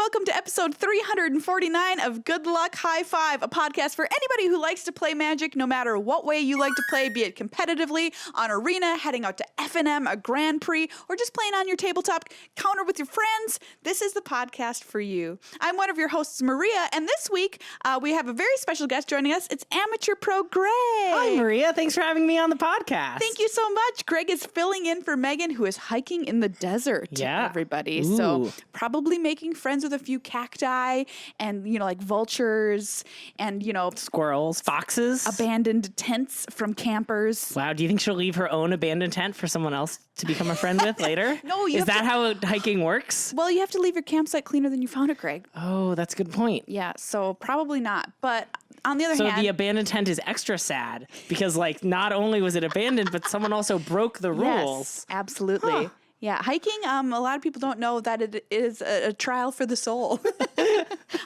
welcome to episode 349 of Good Luck High Five, a podcast for anybody who likes to play Magic, no matter what way you like to play, be it competitively, on Arena, heading out to FNM, a Grand Prix, or just playing on your tabletop counter with your friends. This is the podcast for you. I'm one of your hosts, Maria, and this week we have a very special guest joining us. It's Amateur Pro Greg. Hi, Maria. Thanks for having me on the podcast. Thank you so much. Greg is filling in for Meghan, who is hiking in the desert, everybody. Ooh. So probably making friends with a few cacti and, like vultures and, squirrels, foxes, abandoned tents from campers. Wow. Do you think she'll leave her own abandoned tent for someone else to become a friend with later? No, Is that how hiking works? Well, you have to leave your campsite cleaner than you found it, Greg. Oh, that's a good point. Yeah, so probably not. But on the other hand... So the abandoned tent is extra sad because, not only was it abandoned, but someone also broke the rules. Yes, absolutely. Huh. Yeah, hiking, a lot of people don't know that it is a trial for the soul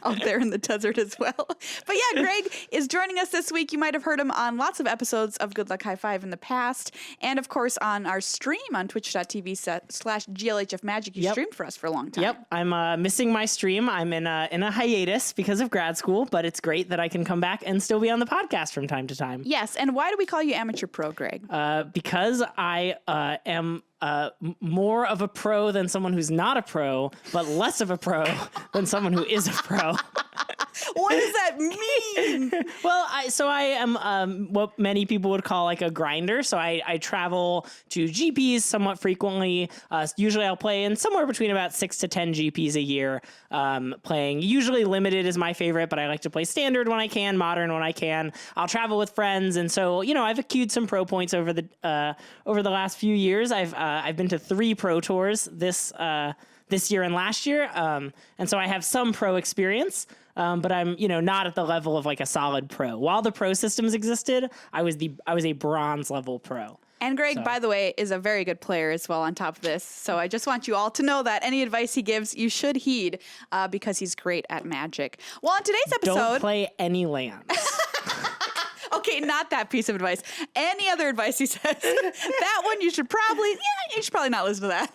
out there in the desert as well. But yeah, Greg is joining us this week. You might have heard him on lots of episodes of Good Luck High Five in the past. And of course, on our stream on twitch.tv/GLHF Magic. You streamed for us for a long time. Yep, I'm missing my stream. I'm in a hiatus because of grad school, but it's great that I can come back and still be on the podcast from time to time. Yes, and why do we call you Amateur Pro, Greg? Because I am... more of a pro than someone who's not a pro, but less of a pro than someone who is a pro. What does that mean? Well, I am what many people would call a grinder. So I travel to GPs somewhat frequently. Usually I'll play in somewhere between about 6 to 10 GPs a year. Playing usually limited is my favorite, but I like to play standard when I can, modern when I can. I'll travel with friends, and so I've accrued some pro points over the last few years. I've been to 3 pro tours this year and last year, and so I have some pro experience. But I'm, not at the level of a solid pro. While the pro systems existed, I was a bronze level pro. And Greg, by the way, is a very good player as well on top of this. So I just want you all to know that any advice he gives, you should heed because he's great at Magic. Well, on today's episode... Don't play any lands. Okay, not that piece of advice. Any other advice he says, that one you should probably not listen to that.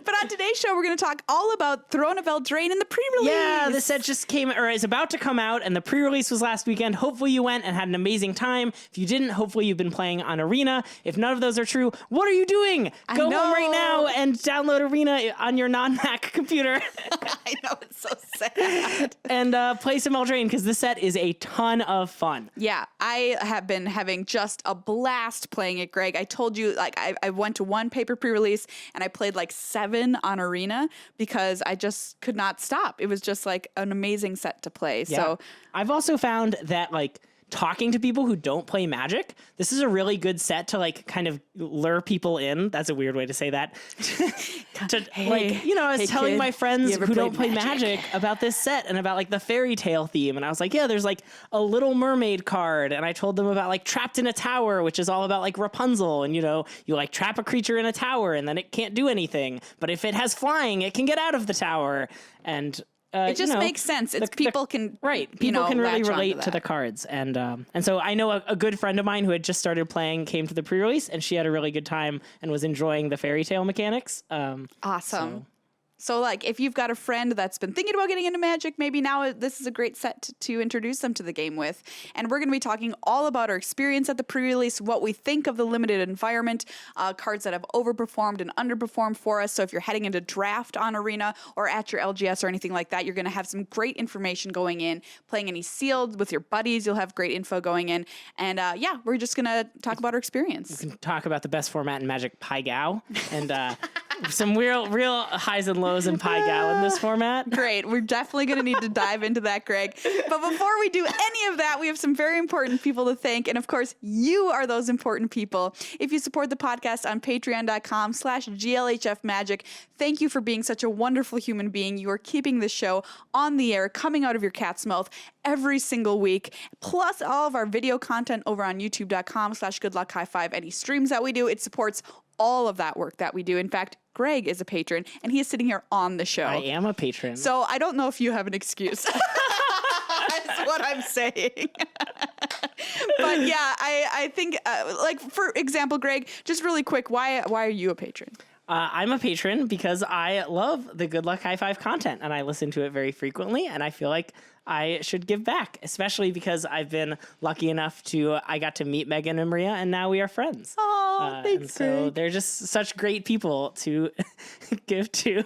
But on today's show, we're going to talk all about Throne of Eldraine and the pre-release. Yeah, the set just came, or is about to come out, and the pre-release was last weekend. Hopefully you went and had an amazing time. If you didn't, hopefully you've been playing on Arena. If none of those are true, what are you doing? Go home right now and download Arena on your non-Mac computer. I know, it's so sad. And play some Eldraine, because this set is a ton of fun. Yeah, I have been having just a blast playing it, Greg. I told you, I went to one paper pre-release, and I played 7 on Arena because I just could not stop. It was just an amazing set to play. Yeah. So I've also found that talking to people who don't play Magic, this is a really good set to kind of lure people in. That's a weird way to say that. I was telling my friends who don't play Magic about this set and about the fairy tale theme. And I was like, yeah, there's a Little Mermaid card. And I told them about Trapped in a Tower, which is all about Rapunzel. And you trap a creature in a tower and then it can't do anything. But if it has flying, it can get out of the tower. And it just makes sense. People can really relate to the cards, and so I know a good friend of mine who had just started playing came to the pre-release, and she had a really good time and was enjoying the fairy tale mechanics. Awesome. So if you've got a friend that's been thinking about getting into Magic, maybe now this is a great set to introduce them to the game with. And we're going to be talking all about our experience at the pre-release, what we think of the limited environment, cards that have overperformed and underperformed for us. So if you're heading into draft on Arena or at your LGS or anything like that, you're going to have some great information going in. Playing any sealed with your buddies, you'll have great info going in. And we're just going to talk about our experience. We can talk about the best format in Magic, Pai Gow, and some real highs and lows in Pai Gow in this format. Great. We're definitely going to need to dive into that, Greg. But before we do any of that, we have some very important people to thank. And of course, you are those important people. If you support the podcast on patreon.com/GLHFmagic, thank you for being such a wonderful human being. You are keeping this show on the air, coming out of your cat's mouth every single week, plus all of our video content over on youtube.com/goodluckhighfive. Any streams that we do, it supports all of that work that we do. In fact, Greg is a patron, and he is sitting here on the show. I am a patron. So I don't know if you have an excuse. That's what I'm saying. But yeah, I think, for example, Greg, just really quick, why are you a patron? I'm a patron because I love the Good Luck High Five content and I listen to it very frequently, and I feel like I should give back, especially because I've been lucky enough I got to meet Meghan and Maria, and now we are friends. Oh, thanks, and so Greg. they're just such great people to give to.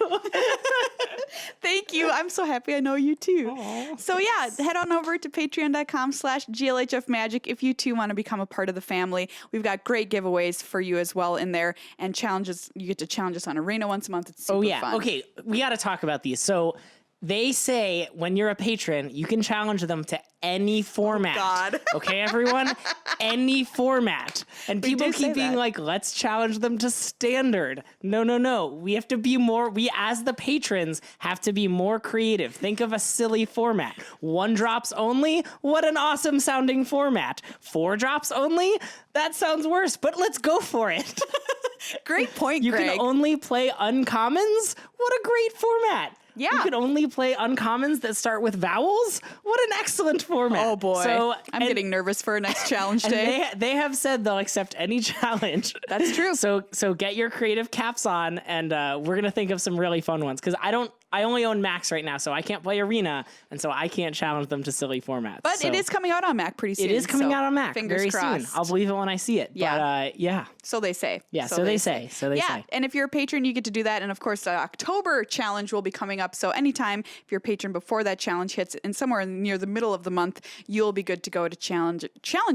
Thank you. I'm so happy I know you too. Aww, so yeah, head on over to patreon.com/glhfmagic if you too want to become a part of the family. We've got great giveaways for you as well in there, and challenges. You get to challenge us on Arena once a month. It's super fun. Okay, we got to talk about these. So they say when you're a patron, you can challenge them to any format. Oh, God. Okay, everyone? Any format. And We people do say keep being that. like, let's challenge them to standard. No. We have to be we as the patrons have to be more creative. Think of a silly format. 1 drops only? What an awesome sounding format. 4 drops only? That sounds worse, but let's go for it. Great point, You Greg. can only play uncommons? What a great format. Yeah. You can only play uncommons that start with vowels? What an excellent format. Oh boy. So, I'm getting nervous for our next challenge day. they have said they'll accept any challenge. That's true. So get your creative caps on, and we're going to think of some really fun ones, because I only own Macs right now, so I can't play Arena, and so I can't challenge them to silly formats. But it is coming out on Mac pretty soon. It is coming out on Mac Fingers very crossed. soon. I'll believe it when I see it. Yeah. But yeah. So they say. Yeah, so they say. Yeah, and if you're a patron, you get to do that. And of course, the October challenge will be coming up. So anytime if you're a patron before that challenge hits, and somewhere near the middle of the month, you'll be good to go to challenge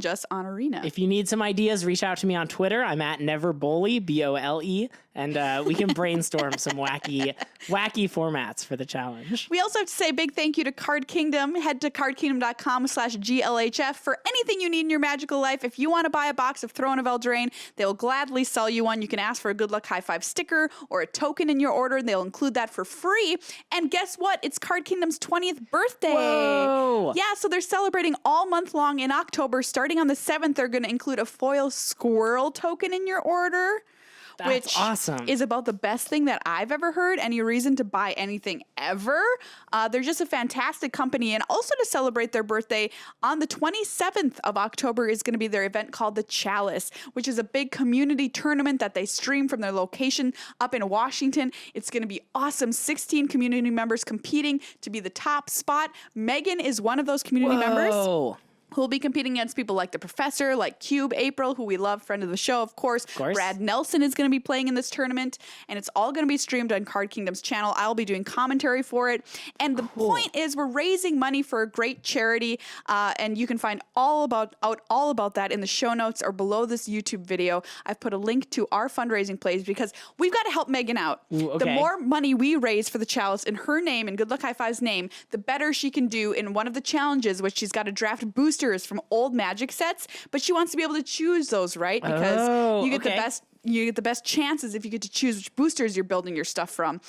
us on Arena. If you need some ideas, reach out to me on Twitter. I'm at NeverBoley, BOLE, and we can brainstorm some wacky formats for the challenge. We also have to say a big thank you to Card Kingdom. Head to cardkingdom.com/GLHF for anything you need in your magical life. If you want to buy a box of Throne of Eldraine, they'll gladly sell you one. You can ask for a Good Luck High Five sticker or a token in your order. They'll include that for free. And guess what? It's Card Kingdom's 20th birthday. Whoa. Yeah, so they're celebrating all month long in October. Starting on the 7th, they're going to include a foil squirrel token in your order. That's which awesome. is about the best thing that I've ever heard. Any reason to buy anything ever. They're just a fantastic company. And also to celebrate their birthday, on the 27th of October is going to be their event called The Chalice, which is a big community tournament that they stream from their location up in Washington. It's going to be awesome. 16 community members competing to be the top spot. Meghan is one of those community members who'll be competing against people like the Professor, like Cube, April, who we love, friend of the show, of course. Brad Nelson is going to be playing in this tournament, and it's all going to be streamed on Card Kingdom's channel. I'll be doing commentary for it. And the point is we're raising money for a great charity, and you can find all about that in the show notes or below this YouTube video. I've put a link to our fundraising page because we've got to help Meghan out. Ooh, okay. The more money we raise for the Chalice in her name and Good Luck High Five's name, the better she can do in one of the challenges, which she's got to draft boosters from old Magic sets, but she wants to be able to choose those, right? Because you get the best chances if you get to choose which boosters you're building your stuff from.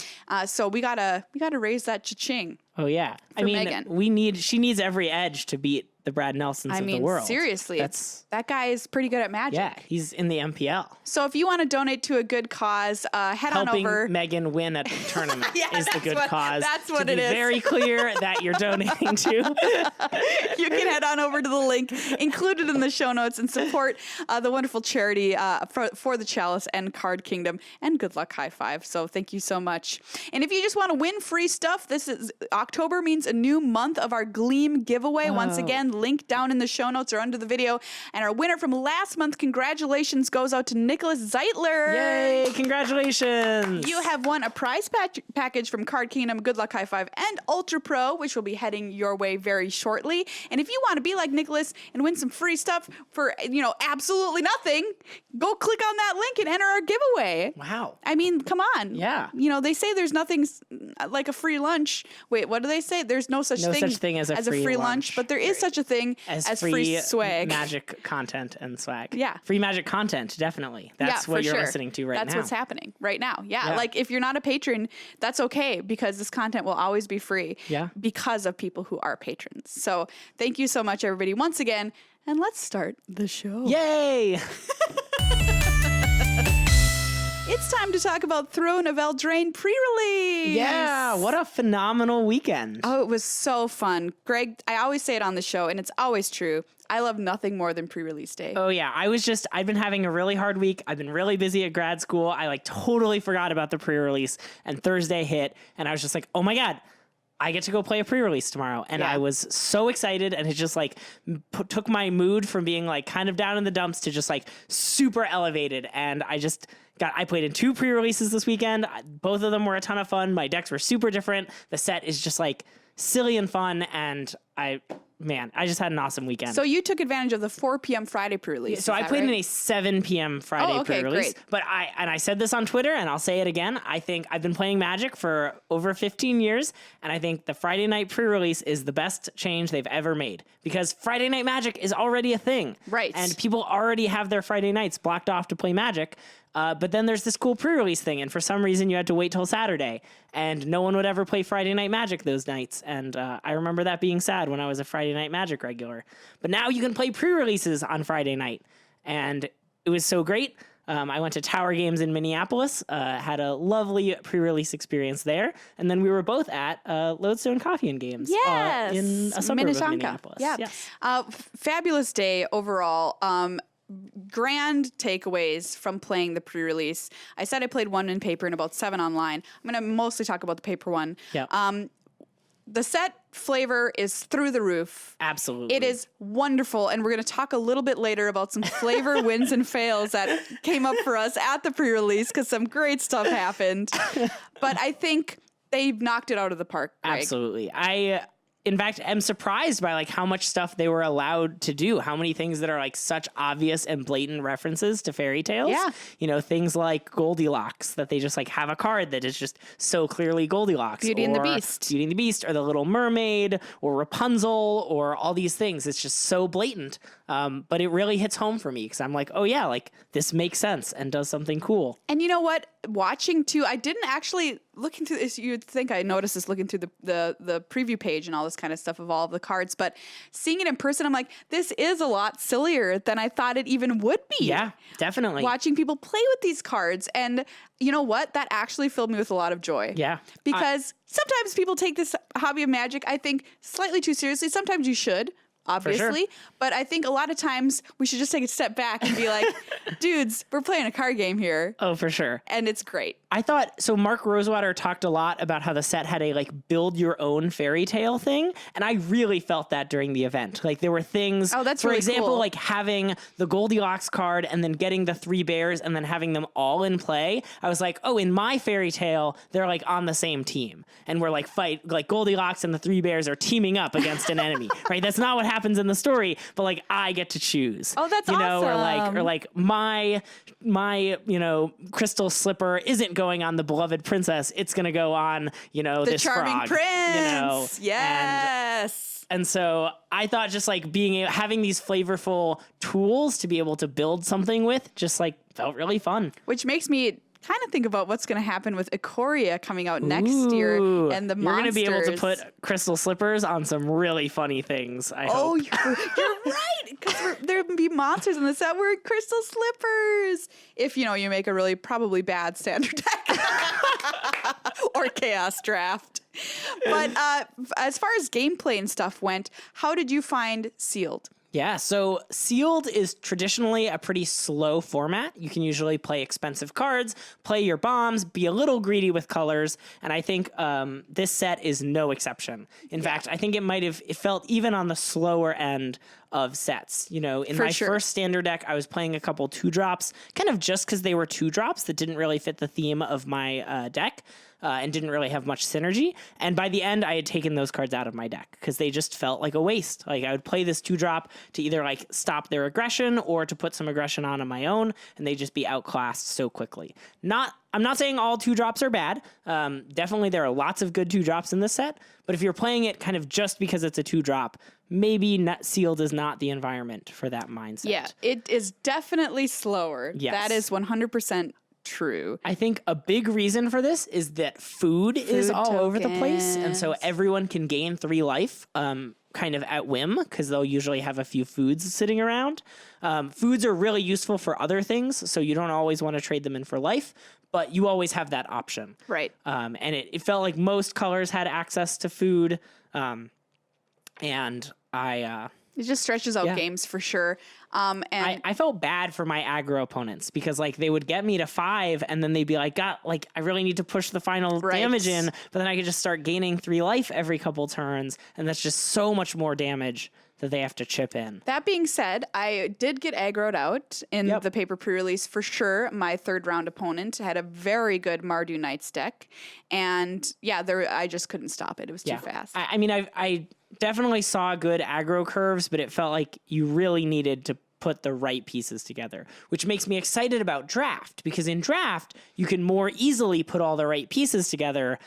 So we gotta raise that cha-ching. Oh yeah, I mean, Meghan. she needs every edge to beat the Brad Nelsons of the world. Seriously, that guy is pretty good at Magic. Yeah, he's in the MPL. So if you want to donate to a good cause, head on over. Helping Meghan win a tournament is the good cause. That's what it is. To be very clear that you're donating to. You can head on over to the link included in the show notes and support the wonderful charity for the Chalice and Card Kingdom and Good Luck High Five. So thank you so much. And if you just want to win free stuff, this is October means a new month of our Gleam giveaway. Once again, link down in the show notes or under the video. And our winner from last month, congratulations, goes out to Nicholas Zeitler. Yay, congratulations. You have won a prize package from Card Kingdom, Good Luck High Five, and Ultra Pro, which will be heading your way very shortly. And if you want to be like Nicholas and win some free stuff for, absolutely nothing, go click on that link and enter our giveaway. Wow. I mean, come on. Yeah. They say there's nothing like a free lunch. Wait, what do they say? There's no such thing as a free lunch, but there is such a thing as free swag. Magic content and swag. Yeah. Free Magic content, definitely. That's what you're listening to right now. That's what's happening right now. Yeah. Like if you're not a patron, that's okay because this content will always be free because of people who are patrons. So thank you so much, everybody, once again. And let's start the show. Yay! It's time to talk about Throne of Eldraine pre-release. Yeah, what a phenomenal weekend. Oh, it was so fun. Greg, I always say it on the show, and it's always true. I love nothing more than pre-release day. Oh yeah, I've been having a really hard week. I've been really busy at grad school. I totally forgot about the pre-release, and Thursday hit, and I was just like, oh my God, I get to go play a pre-release tomorrow. And I was so excited, and it just took my mood from being kind of down in the dumps to just super elevated. And I played in 2 pre-releases this weekend. Both of them were a ton of fun. My decks were super different. The set is just silly and fun. And I just had an awesome weekend. So you took advantage of the 4 p.m. Friday pre-release. So I played in a 7 p.m. Friday pre-release. Great. But I said this on Twitter, and I'll say it again. I think I've been playing Magic for over 15 years, and I think the Friday night pre-release is the best change they've ever made, because Friday night Magic is already a thing. Right. And people already have their Friday nights blocked off to play Magic. But then there's this cool pre-release thing, and for some reason you had to wait till Saturday, and no one would ever play Friday Night Magic those nights. And I remember that being sad when I was a Friday Night Magic regular. But now you can play pre-releases on Friday night, and it was so great. I went to Tower Games in Minneapolis, had a lovely pre-release experience there, and then we were both at Lodestone Coffee and Games in a suburb of Minneapolis. Yeah. Yes. Fabulous day overall. Grand takeaways from playing the pre-release. I said I played 1 in paper and about 7 online. I'm going to mostly talk about the paper one. Yeah. The set flavor is through the roof. Absolutely. It is wonderful, and we're going to talk a little bit later about some flavor wins and fails that came up for us at the pre-release, because some great stuff happened. But I think they knocked it out of the park, Greg. Absolutely. In fact, I'm surprised by how much stuff they were allowed to do. How many things that are such obvious and blatant references to fairy tales. Yeah. Things like Goldilocks, that they just have a card that is just so clearly Goldilocks. Beauty and the Beast. Beauty and the Beast, or the Little Mermaid, or Rapunzel, or all these things. It's just so blatant. But it really hits home for me, because I'm oh yeah, this makes sense and does something cool. And you know what? Watching too, I didn't actually looking through this. You'd think I noticed this looking through the preview page and all this kind of stuff of all of the cards, but seeing it in person, I'm this is a lot sillier than I thought it even would be. Yeah, definitely. Watching people play with these cards, and you know what? That actually filled me with a lot of joy. Yeah, because sometimes people take this hobby of Magic, I think, slightly too seriously. Sometimes you should. Obviously, sure. But I think a lot of times we should just take a step back and be dudes, we're playing a card game here. Oh, for sure. And it's great. I thought, so Mark Rosewater talked a lot about how the set had a build your own fairy tale thing. And I really felt that during the event. There were things, that's for really example, cool. having the Goldilocks card and then getting the 3 bears and then having them all in play. I was oh, in my fairy tale, they're on the same team. And we're Goldilocks and the 3 bears are teaming up against an enemy, right? That's not what happens in the story, but I get to choose. Oh, that's awesome. Or my crystal slipper isn't going on the beloved princess. It's going to go on, the this charming frog. prince. Yes. And so I thought just having these flavorful tools to be able to build something with just felt really fun. Which makes me kind of think about what's going to happen with Ikoria coming out next year, and the You're going to be able to put monsters. crystal slippers on some really funny things, I hope. You're right, because there'll be monsters in the set wearing crystal slippers. If you make a really probably bad standard deck or chaos draft. But as far as gameplay and stuff went, how did you find Sealed? Yeah, so Sealed is traditionally a pretty slow format. You can usually play expensive cards, play your bombs, be a little greedy with colors, and I think this set is no exception. In fact, I think it felt even on the slower end of sets. In my first standard deck, I was playing a couple 2-drops, kind of just because they were 2-drops that didn't really fit the theme of my deck. And didn't really have much synergy. And by the end, I had taken those cards out of my deck because they just felt like a waste. I would play this 2-drop to either stop their aggression or to put some aggression on my own, and they'd just be outclassed so quickly. I'm not saying all 2-drops are bad. Definitely there are lots of good 2-drops in this set, but if you're playing it kind of just because it's a 2-drop, maybe Sealed is not the environment for that mindset. Yeah, it is definitely slower. Yes. That is 100% true. I think a big reason for this is that food is all over the place, and so everyone can gain 3 life kind of at whim because they'll usually have a few foods sitting around. Foods are really useful for other things, so you don't always want to trade them in for life, but you always have that option. Right. And it felt like most colors had access to food, and it just stretches out games for sure. And I felt bad for my aggro opponents because like they would get me to 5 and then they'd be like, I really need to push the final damage in, but then I could just start gaining 3 life every couple turns. And that's just so much more damage that they have to chip in. That being said, I did get aggroed out in the paper pre-release for sure. My 3rd round opponent had a very good Mardu Knights deck. And I just couldn't stop it. It was too fast. I mean, I definitely saw good aggro curves, but it felt like you really needed to put the right pieces together, which makes me excited about draft, because in draft you can more easily put all the right pieces together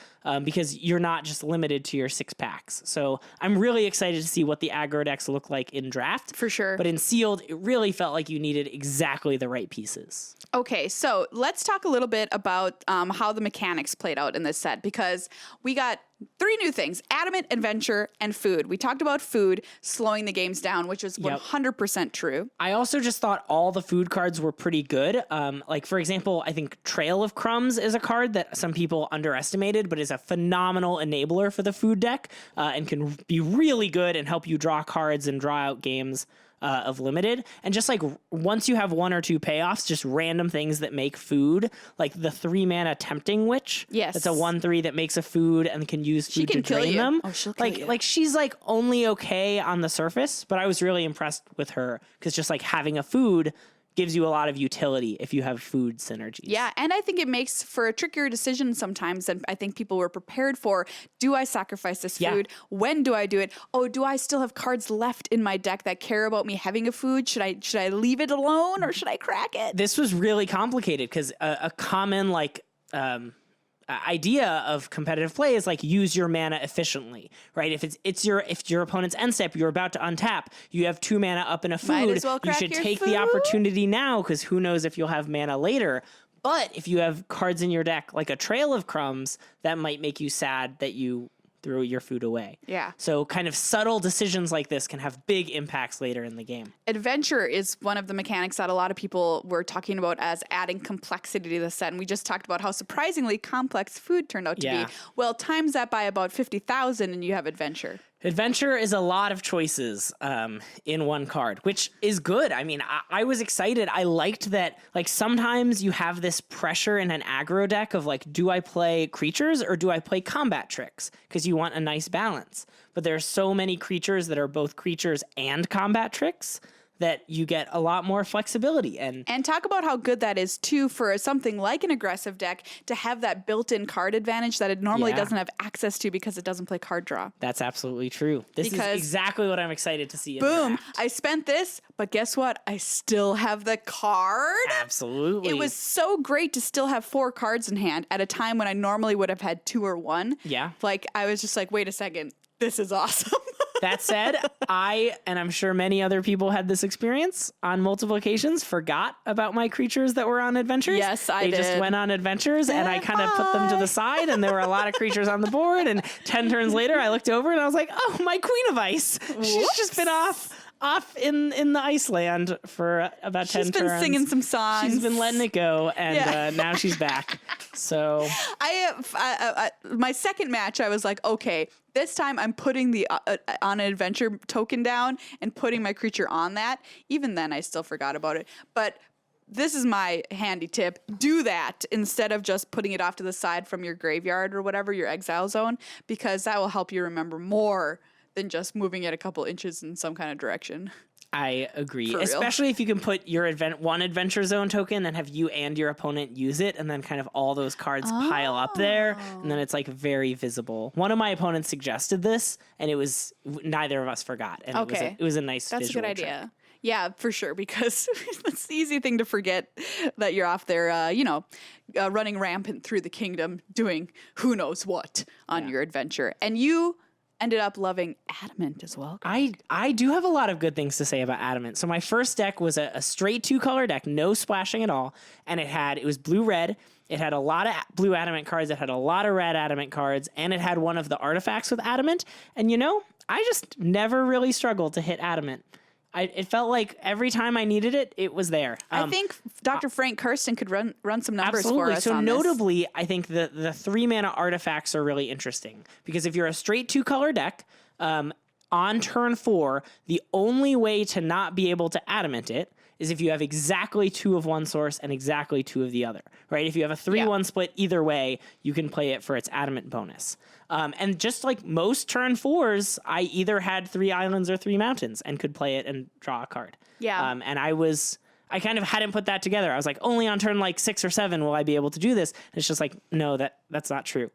because you're not just limited to your 6 packs. So I'm really excited to see what the aggro decks look like in draft. For sure. But in sealed, it really felt like you needed exactly the right pieces. Okay, so let's talk a little bit about how the mechanics played out in this set, because we got 3 new things: Adamant, Adventure, and Food. We talked about food slowing the games down, which is 100% true. I also just thought all the food cards were pretty good. Like, for example, I think Trail of Crumbs is a card that some people underestimated, but is a phenomenal enabler for the food deck and can be really good and help you draw cards and draw out games of limited. And just like once you have 1 or 2 payoffs, just random things that make food, like the 3 mana Tempting Witch. Yes. It's a 1/3 that makes a food and can use food to drain them. Oh, she'll kill you. Like she's like only okay on the surface, but I was really impressed with her because just like having a food gives you a lot of utility if you have food synergies. Yeah, and I think it makes for a trickier decision sometimes than I think people were prepared for. Do I sacrifice this food? When do I do it? Oh, do I still have cards left in my deck that care about me having a food? Should I leave it alone or should I crack it? This was really complicated because a common like idea of competitive play is like use your mana efficiently, right? If your opponent's end step, you're about to untap, you have 2 mana up in a food, you should take the opportunity now because who knows if you'll have mana later. But if you have cards in your deck like a Trail of Crumbs, that might make you sad that you threw your food away. Yeah. So kind of subtle decisions like this can have big impacts later in the game. Adventure is one of the mechanics that a lot of people were talking about as adding complexity to the set. And we just talked about how surprisingly complex food turned out to be. Well, times that by about 50,000 and you have Adventure. Adventure is a lot of choices in one card, which is good. I mean, I was excited. I liked that, like, sometimes you have this pressure in an aggro deck of, like, do I play creatures or do I play combat tricks? Because you want a nice balance. But there's so many creatures that are both creatures and combat tricks that you get a lot more flexibility. And talk about how good that is, too, for something like an aggressive deck to have that built-in card advantage that it normally doesn't have access to because it doesn't play card draw. That's absolutely true. This is exactly what I'm excited to see. Boom! I spent this, but guess what? I still have the card. Absolutely. It was so great to still have 4 cards in hand at a time when I normally would have had 2 or 1. Yeah. Like, I was just like, wait a second. This is awesome. That said, and I'm sure many other people had this experience on multiple occasions, forgot about my creatures that were on adventures. Yes, I did. They just went on adventures and I kind of put them to the side and there were a lot of creatures on the board. And 10 turns later, I looked over and I was like, oh, my Queen of Ice. She's just been off in the Iceland for about 10 turns. She's been singing some songs. She's been letting it go, and now she's back. So my second match, I was like, okay, this time I'm putting the on an adventure token down and putting my creature on that. Even then, I still forgot about it. But this is my handy tip. Do that instead of just putting it off to the side from your graveyard or whatever, your exile zone, because that will help you remember more than just moving it a couple inches in some kind of direction. I agree, especially if you can put your one adventure zone token and have you and your opponent use it, and then kind of all those cards pile up there, and then it's like very visible. One of my opponents suggested this, and it was neither of us forgot, and it was a nice. That's visual a good idea. Trick. Yeah, for sure, because it's the easy thing to forget that you're off there, running rampant through the kingdom, doing who knows what on your adventure, and you ended up loving Adamant as well. I do have a lot of good things to say about Adamant. So my first deck was a straight 2-color deck, no splashing at all, and it was blue-red. It had a lot of blue Adamant cards. It had a lot of red Adamant cards, and it had one of the artifacts with Adamant. And I just never really struggled to hit Adamant. It felt like every time I needed it, it was there. I think Dr. Frank Kirsten could run some numbers absolutely. for us. So on notably, I think the 3-mana artifacts are really interesting because if you're a straight 2-color deck, on turn 4, the only way to not be able to Adamant it is if you have exactly 2 of one source and exactly 2 of the other, right? If you have a 3-1 split either way, you can play it for its Adamant bonus. And just like most turn 4s, I either had 3 islands or 3 mountains and could play it and draw a card. Yeah. And I kind of hadn't put that together. I was like, only on turn like 6 or 7 will I be able to do this. And it's just like, no, that's not true.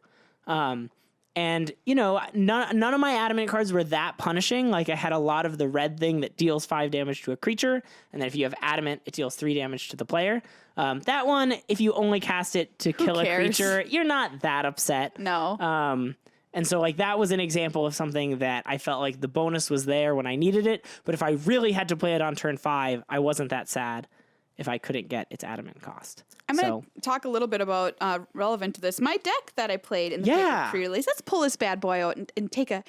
And, you know, none of my Adamant cards were that punishing. Like, I had a lot of the red thing that deals 5 damage to a creature. And then if you have Adamant, it deals 3 damage to the player. That one, if you only cast it to kill a creature, you're not that upset. No. And so, like, that was an example of something that I felt like the bonus was there when I needed it. But if I really had to play it on turn 5, I wasn't that sad if I couldn't get its Adamant cost. I'm going to talk a little bit about, relevant to this, my deck that I played in the pre-release. Let's pull this bad boy out and take a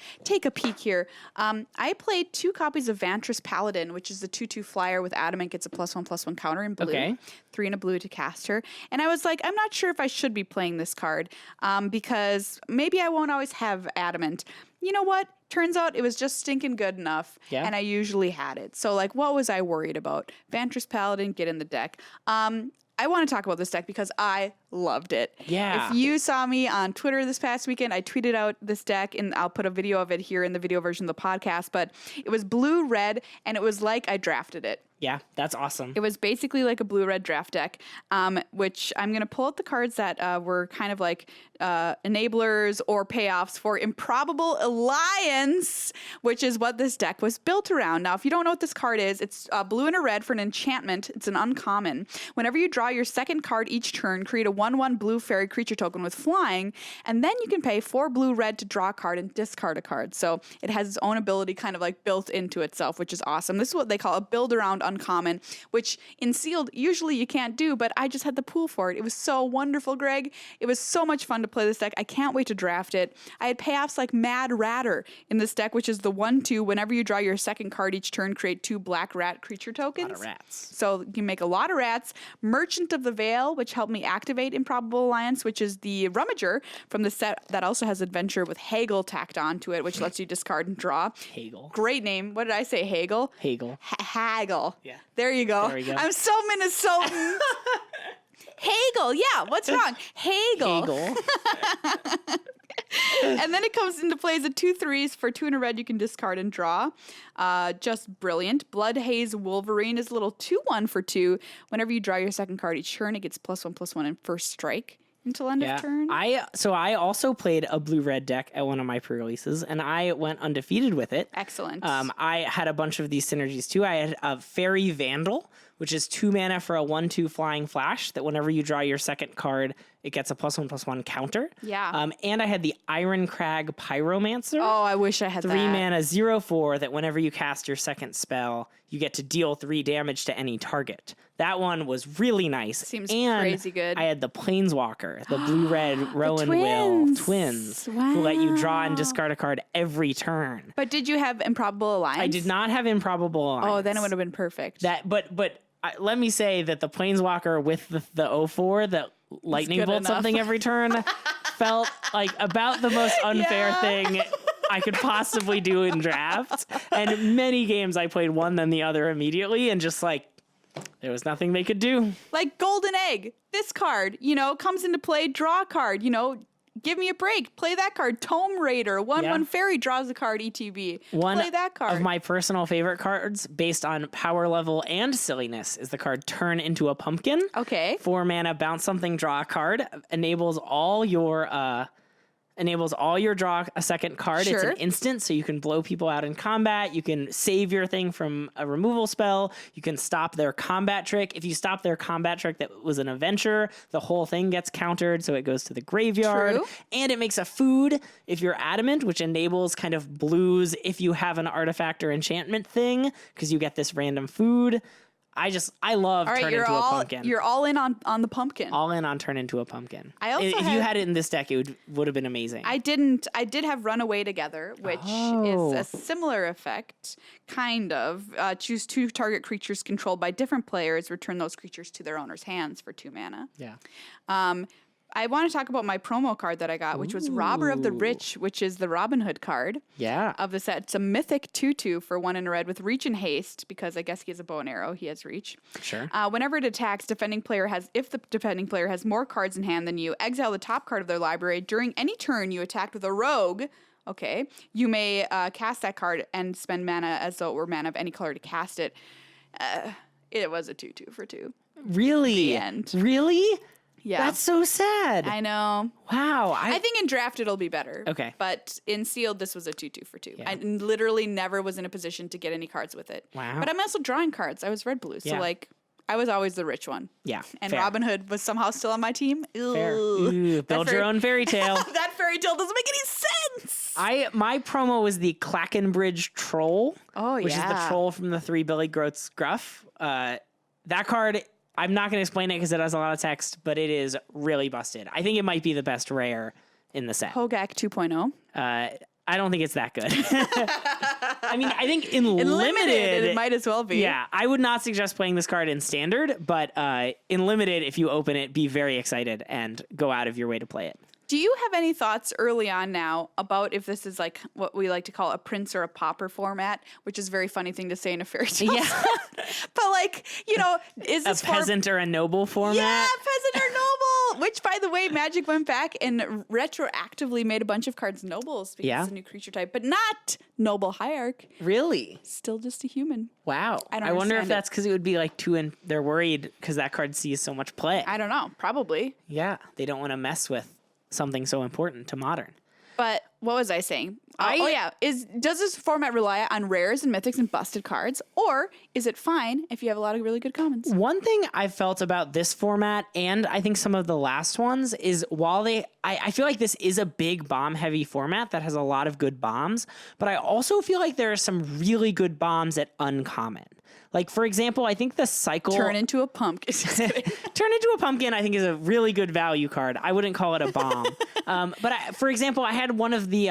peek here. I played 2 copies of Vantress Paladin, which is the 2/2 flyer with Adamant, gets a +1/+1 counter in blue. Okay. 3 and a blue to cast her. And I was like, I'm not sure if I should be playing this card because maybe I won't always have Adamant. You know what? Turns out it was just stinking good enough, and I usually had it. So, like, what was I worried about? Vantress Paladin, get in the deck. I want to talk about this deck because I loved it. Yeah. If you saw me on Twitter this past weekend, I tweeted out this deck, and I'll put a video of it here in the video version of the podcast, but it was blue-red, and it was like I drafted it. Yeah, that's awesome. It was basically like a blue-red draft deck, which I'm going to pull out the cards that were kind of like enablers or payoffs for Improbable Alliance, which is what this deck was built around. Now, if you don't know what this card is, it's blue and a red for an enchantment. It's an uncommon. Whenever you draw your second card each turn, create a 1/1 blue fairy creature token with flying, and then you can pay 4 blue-red to draw a card and discard a card. So it has its own ability kind of like built into itself, which is awesome. This is what they call a build-around uncommon, which in sealed usually you can't do, but I just had the pool for it. It was so wonderful, Greg. It was so much fun to play this deck. I can't wait to draft it. I had payoffs like Mad Ratter in this deck, which is the 1/2. Whenever you draw your second card each turn, create 2 black rat creature tokens. A lot of rats. So you can make a lot of rats. Merchant of the Veil, which helped me activate Improbable Alliance, which is the Rummager from the set that also has Adventure with Hagel tacked onto it, which lets you discard and draw. Hagel. Great name. What did I say? Hagel? Hagel. Hagel. Yeah. There you go. There we go. I'm so Minnesotan. Hagel. Yeah. What's wrong? Hagel. And then it comes into play as a 2/3 for 2 and a red. You can discard and draw. Just brilliant. Blood Haze Wolverine is a little 2/1 for 2. Whenever you draw your second card each turn, it gets +1/+1 in first strike until end of turn. I also played a blue-red deck at one of my pre-releases, and I went undefeated with it. Excellent. I had a bunch of these synergies too. I had a Fairy Vandal, which is 2 mana for a 1/2 flying flash that whenever you draw your second card, it gets a +1/+1 counter. Yeah. And I had the Iron Crag Pyromancer. Oh, I wish I had 3 mana 0/4 that whenever you cast your second spell, you get to deal 3 damage to any target. That one was really nice. Seems and crazy good. I had the Planeswalker, the blue-red Rowan Will twins, who let you draw and discard a card every turn. But did you have Improbable Alliance? I did not have Improbable Alliance. Oh, then it would have been perfect. Let me say that the Planeswalker with the 0/4 that lightning bolt enough. something every turn felt like about the most unfair thing I could possibly do in drafts. And many games I played one then the other immediately, and just like there was nothing they could do. Like Golden Egg, this card, comes into play, draw a card, give me a break. Play that card. Tome Raider, 1/1 fairy draws a card, ETB. Play that card. One of my personal favorite cards based on power level and silliness is the card Turn into a Pumpkin. Okay. 4 mana, bounce something, draw a card. Enables all your draw a second card. Sure. It's an instant, so you can blow people out in combat. You can save your thing from a removal spell. You can stop their combat trick. If you stop their combat trick that was an adventure, the whole thing gets countered, so it goes to the graveyard. True. And it makes a food if you're Adamant, which enables kind of blues if you have an artifact or enchantment thing, because you get this random food. I love All right, turn into a pumpkin. you're all in on the pumpkin. All in on turn into a pumpkin. I also if you had it in this deck, it would have been amazing. I didn't. I did have Runaway Together, which is a similar effect, kind of. Choose 2 target creatures controlled by different players. Return those creatures to their owner's hands for 2 mana. Yeah. I want to talk about my promo card that I got, which was Robber of the Rich, which is the Robin Hood card of the set. It's a mythic 2/2 for 1 in a red with reach and haste, because I guess he has a bow and arrow. He has reach. Sure. Whenever it attacks, if the defending player has more cards in hand than you, exile the top card of their library. During any turn you attacked with a rogue, okay, you may cast that card and spend mana as though it were mana of any color to cast it. It was a 2/2 for 2. Really? The end. Really? Yeah. That's so sad. I know. Wow. I think in draft it'll be better. Okay. But in sealed, this was a 2/2 for 2. Yeah. I literally never was in a position to get any cards with it. Wow. But I'm also drawing cards. I was red blue. So I was always the rich one. Yeah. And fair. Robin Hood was somehow still on my team. Fair. Ooh. Ooh, build your own fairy tale. That fairy tale doesn't make any sense. My promo was the Clackenbridge Troll. Oh, which is the yeah. troll from the 3 Billy Groats Gruff. That card, I'm not going to explain it because it has a lot of text, but it is really busted. I think it might be the best rare in the set. Hogak 2.0. I don't think it's that good. I mean, I think in limited, it might as well be. Yeah, I would not suggest playing this card in standard, but in limited, if you open it, be very excited and go out of your way to play it. Do you have any thoughts early on now about if this is like what we like to call a prince or a pauper format, which is a very funny thing to say in a fairy tale? Yeah. But like, is this a peasant or a noble format? Yeah, peasant or noble. Which, by the way, Magic went back and retroactively made a bunch of cards nobles because it's a new creature type, but not noble hierarch. Really? Still just a human. Wow. I wonder if that's because it would be like 2 and they're worried because that card sees so much play. I don't know. Probably. Yeah. They don't want to mess with something so important to Modern. But what was I saying? Does this format rely on rares and mythics and busted cards, or is it fine if you have a lot of really good commons? One thing I felt about this format, and I think some of the last ones, is while I feel like this is a big bomb heavy format that has a lot of good bombs, but I also feel like there are some really good bombs at uncommon. Like, for example, I think the cycle... Turn into a pumpkin. Turn into a pumpkin, I think, is a really good value card. I wouldn't call it a bomb. For example, I had one of the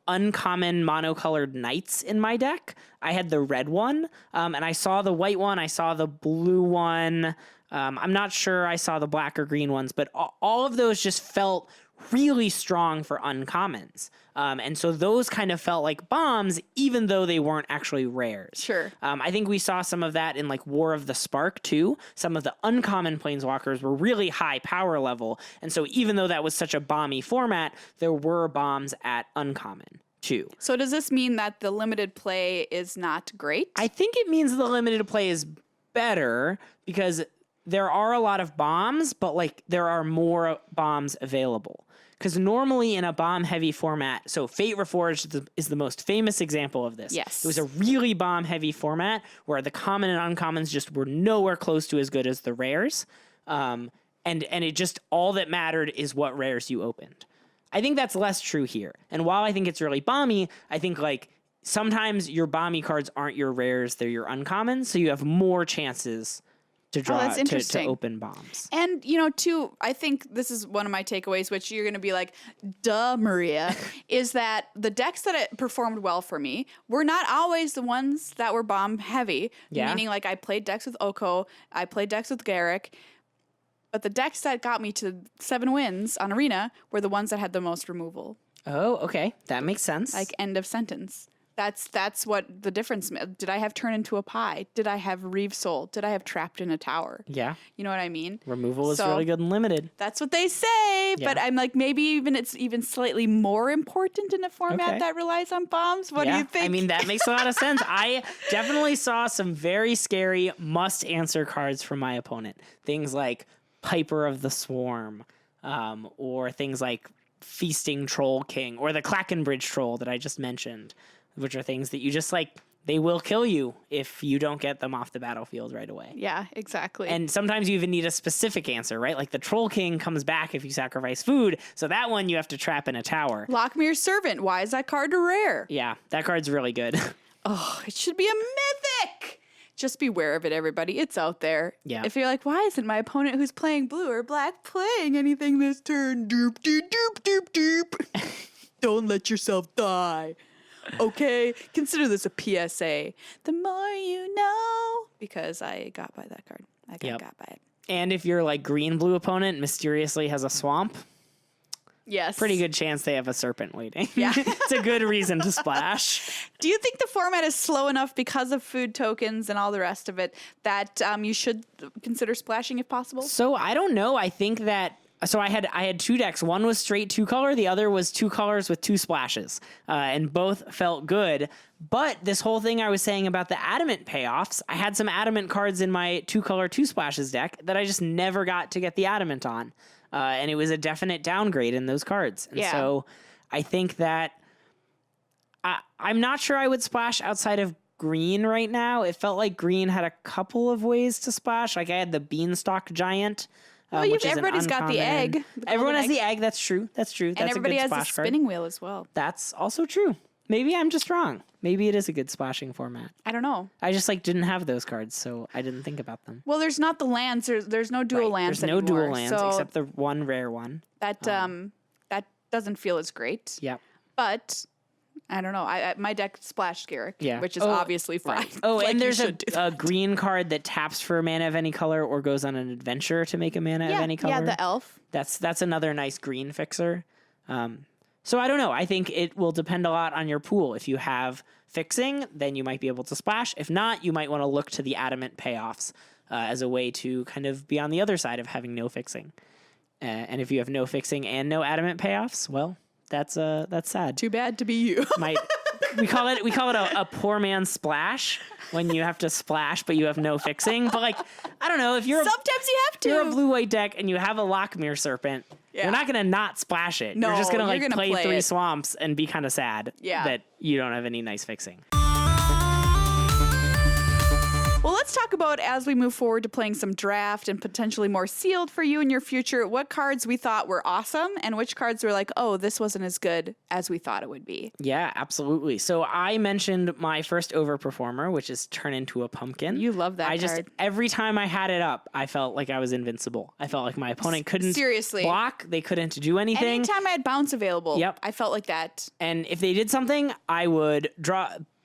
uncommon monocolored knights in my deck. I had the red one, and I saw the white one. I saw the blue one. I'm not sure I saw the black or green ones, but all of those just felt really strong for uncommons. And so those kind of felt like bombs, even though they weren't actually rares. Sure. I think we saw some of that in like War of the Spark too. Some of the uncommon planeswalkers were really high power level. And so even though that was such a bomby format, there were bombs at uncommon too. So does this mean that the limited play is not great? I think it means the limited play is better because there are a lot of bombs, but like there are more bombs available. Because normally in a bomb-heavy format, so Fate Reforged is the most famous example of this. Yes. It was a really bomb-heavy format where the common and uncommons just were nowhere close to as good as the rares. And it just, all that mattered is what rares you opened. I think that's less true here. And while I think it's really bomby, I think like sometimes your bomby cards aren't your rares, they're your uncommons, so you have more chances to draw to open bombs. And, too, I think this is one of my takeaways, which you're going to be like, duh, Maria, is that the decks that it performed well for me were not always the ones that were bomb heavy. Yeah. Meaning, like, I played decks with Oko, I played decks with Garrick, but the decks that got me to 7 wins on Arena were the ones that had the most removal. Oh, okay. That makes sense. Like, end of sentence. That's what the difference. Did I have Turn into a Pie? Did I have Reeve Soul? Did I have Trapped in a Tower? Yeah. You know what I mean? Removal is really good and limited. That's what they say. Yeah. But I'm like, maybe it's even slightly more important in a format that relies on bombs. What do you think? I mean, that makes a lot of sense. I definitely saw some very scary must-answer cards from my opponent. Things like Piper of the Swarm, or things like Feasting Troll King, or the Clackenbridge Troll that I just mentioned, which are things that you just like, they will kill you if you don't get them off the battlefield right away. Yeah, exactly. And sometimes you even need a specific answer, right? Like the Troll King comes back if you sacrifice food. So that one you have to trap in a tower. Lockmere's Servant. Why is that card a rare? Yeah, that card's really good. Oh, it should be a mythic. just beware of it, everybody. It's out there. Yeah. If you're like, why isn't my opponent who's playing blue or black playing anything this turn? Doop, doop, doop, doop, doop. Don't let yourself die. Okay? Consider this a PSA. The more you know. Because I got by that card. I got by it. And if your like green-blue opponent mysteriously has a swamp, Yes. pretty good chance they have a serpent waiting. Yeah. It's a good reason to splash. Do you think the format is slow enough because of food tokens and all the rest of it that you should consider splashing if possible? So I don't know. I think that I had 2 decks. One was straight 2-color. The other was 2 colors with 2 splashes, and both felt good. But this whole thing I was saying about the adamant payoffs, I had some adamant cards in my 2-color 2 splashes deck that I just never got to get the adamant on. And it was a definite downgrade in those cards. And so I think that I'm not sure I would splash outside of green right now. It felt like green had a couple of ways to splash. Like I had the Beanstalk Giant. Well, everybody's got the egg. Everyone has the egg. That's true. That's and everybody a good has the splash card. spinning wheel as well. That's also true. Maybe I'm just wrong. Maybe it is a good splashing format. I don't know. I just didn't have those cards, so I didn't think about them. Well, there's not the lands. There's no dual lands There's no anymore, dual lands so except the one rare one. that that doesn't feel as great. Yep. But I don't know. My deck splashed Garrick, Yeah. which is obviously fine. Oh, Like, and you there's should do a that. green card that taps for a mana of any color or goes on an adventure to make a mana of any color. Yeah, the elf. That's another nice green fixer. So I don't know. I think it will depend a lot on your pool. If you have fixing, then you might be able to splash. If not, you might want to look to the adamant payoffs as a way to kind of be on the other side of having no fixing. And if you have no fixing and no adamant payoffs, well, that's sad. Too bad to be you. We call it a poor man's splash when you have to splash but you have no fixing. But like, I don't know, if you're Sometimes you have to. you're a blue-white deck and you have a Lockmere Serpent, Yeah. you're not gonna not splash it. No, you're just gonna you're gonna play play 3 it. swamps and be kind of sad that you don't have any nice fixing. Well, let's talk about, as we move forward to playing some draft and potentially more sealed for you in your future, what cards we thought were awesome and which cards were like, oh, this wasn't as good as we thought it would be. Yeah, absolutely. So I mentioned my first overperformer, which is Turn Into a Pumpkin. You love that card. Every time I had it up, I felt like I was invincible. I felt like my opponent couldn't block. They couldn't do anything. Anytime I had bounce available, Yep. I felt like that. And if they did something, I would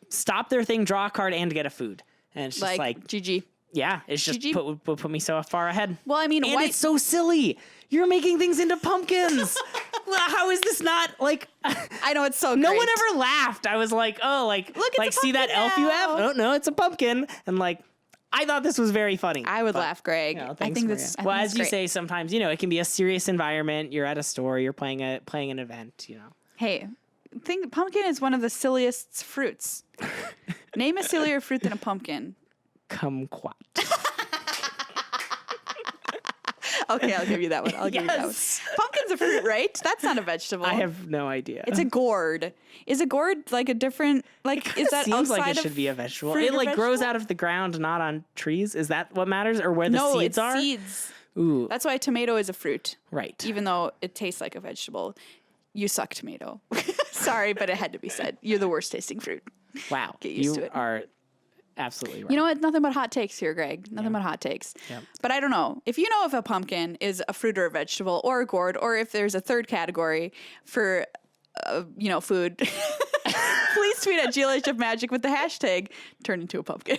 stop their thing, draw a card, and get a food. And it's just like GG. Yeah, it's just GG. put me so far ahead. Well, I mean, and it's so silly. You're making things into pumpkins. How is this not like? I know, it's so No great. one ever laughed. I was like, oh, like, Look, it's a see that pumpkin elf you have? now. Oh no, it's a pumpkin. And like, I thought this was very funny. I would laugh, Greg. You know, I thanks, think Maria. this. Well, as you say, sometimes it can be a serious environment. You're at a store. You're playing an event. Hey, pumpkin is one of the silliest fruits. Name a sillier fruit than a pumpkin. Kumquat. Okay, I'll give you that one. I'll give you that one. Pumpkin's a fruit, right? That's not a vegetable. I have no idea. It's a gourd. Is a gourd like a different is that seems like outside it of should be a vegetable. fruit It or like grows vegetable? out of the ground, not on trees. Is that what matters, or where the No, seeds it's are? seeds. Ooh, That's why a tomato is a fruit, right. even though it tastes like a vegetable. You suck, tomato. Sorry, but it had to be said. You're the worst tasting fruit. Wow, Get used you to it. are absolutely right. You know what? Nothing but hot takes here, Greg. Nothing but hot takes. Yep. But I don't know. If you know if a pumpkin is a fruit or a vegetable or a gourd, or if there's a third category for, food, please tweet at GLHF Magic with the hashtag turn into a pumpkin.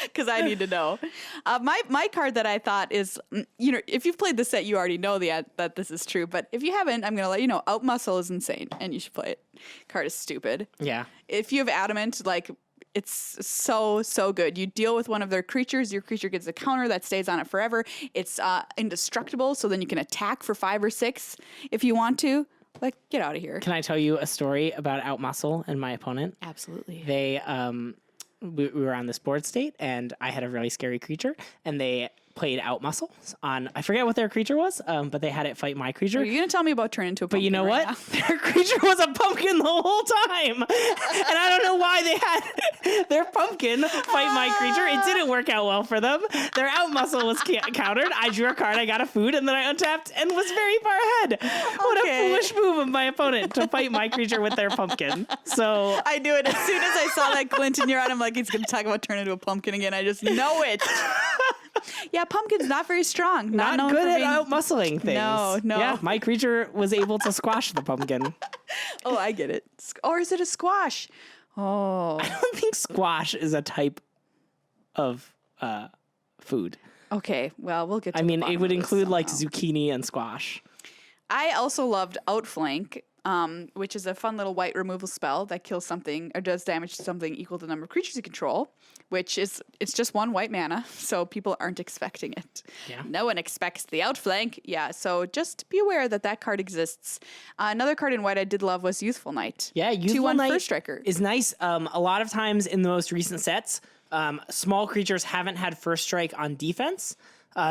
Because I need to know. My card that I thought is, if you've played the set, you already know that this is true. But if you haven't, I'm going to let you know. Outmuscle is insane, and you should play it. Card is stupid. Yeah. If you have adamant, it's so good. You deal with one of their creatures. Your creature gets a counter that stays on it forever. It's indestructible, so then you can attack for 5 or 6 if you want to. Get out of here. Can I tell you a story about Outmuscle and my opponent? Absolutely. They we were on this board state, and I had a really scary creature, and they played Outmuscle on, I forget what their creature was, but they had it fight my creature. Are you going to tell me about turn into a pumpkin? But you know right what? Their creature was a pumpkin the whole time. And I don't know why they had their pumpkin fight my creature. It didn't work out well for them. Their Outmuscle was countered. I drew a card, I got a food, and then I untapped and was very far ahead. What a foolish move of my opponent to fight my creature with their pumpkin. So I knew it. As soon as I saw that glint in your eye, I'm like, he's going to talk about turn into a pumpkin again. I just know it. Yeah, pumpkin's not very strong. Not known good for at being... outmuscling things. No. Yeah, my creature was able to squash the pumpkin. Oh, I get it. Or is it a squash? Oh. I don't think squash is a type of food. Okay, well, we'll get to I mean, the it bottom would of this include like somehow. zucchini and squash. I also loved Outflank, which is a fun little white removal spell that kills something or does damage to something equal to the number of creatures you control, it's just 1 white mana, so people aren't expecting it. Yeah. No one expects the Outflank. Yeah, so just be aware that card exists. Another card in white I did love was Youthful Knight. Yeah, Youthful 2/1 Knight first striker. is nice. A lot of times in the most recent sets, small creatures haven't had first strike on defense.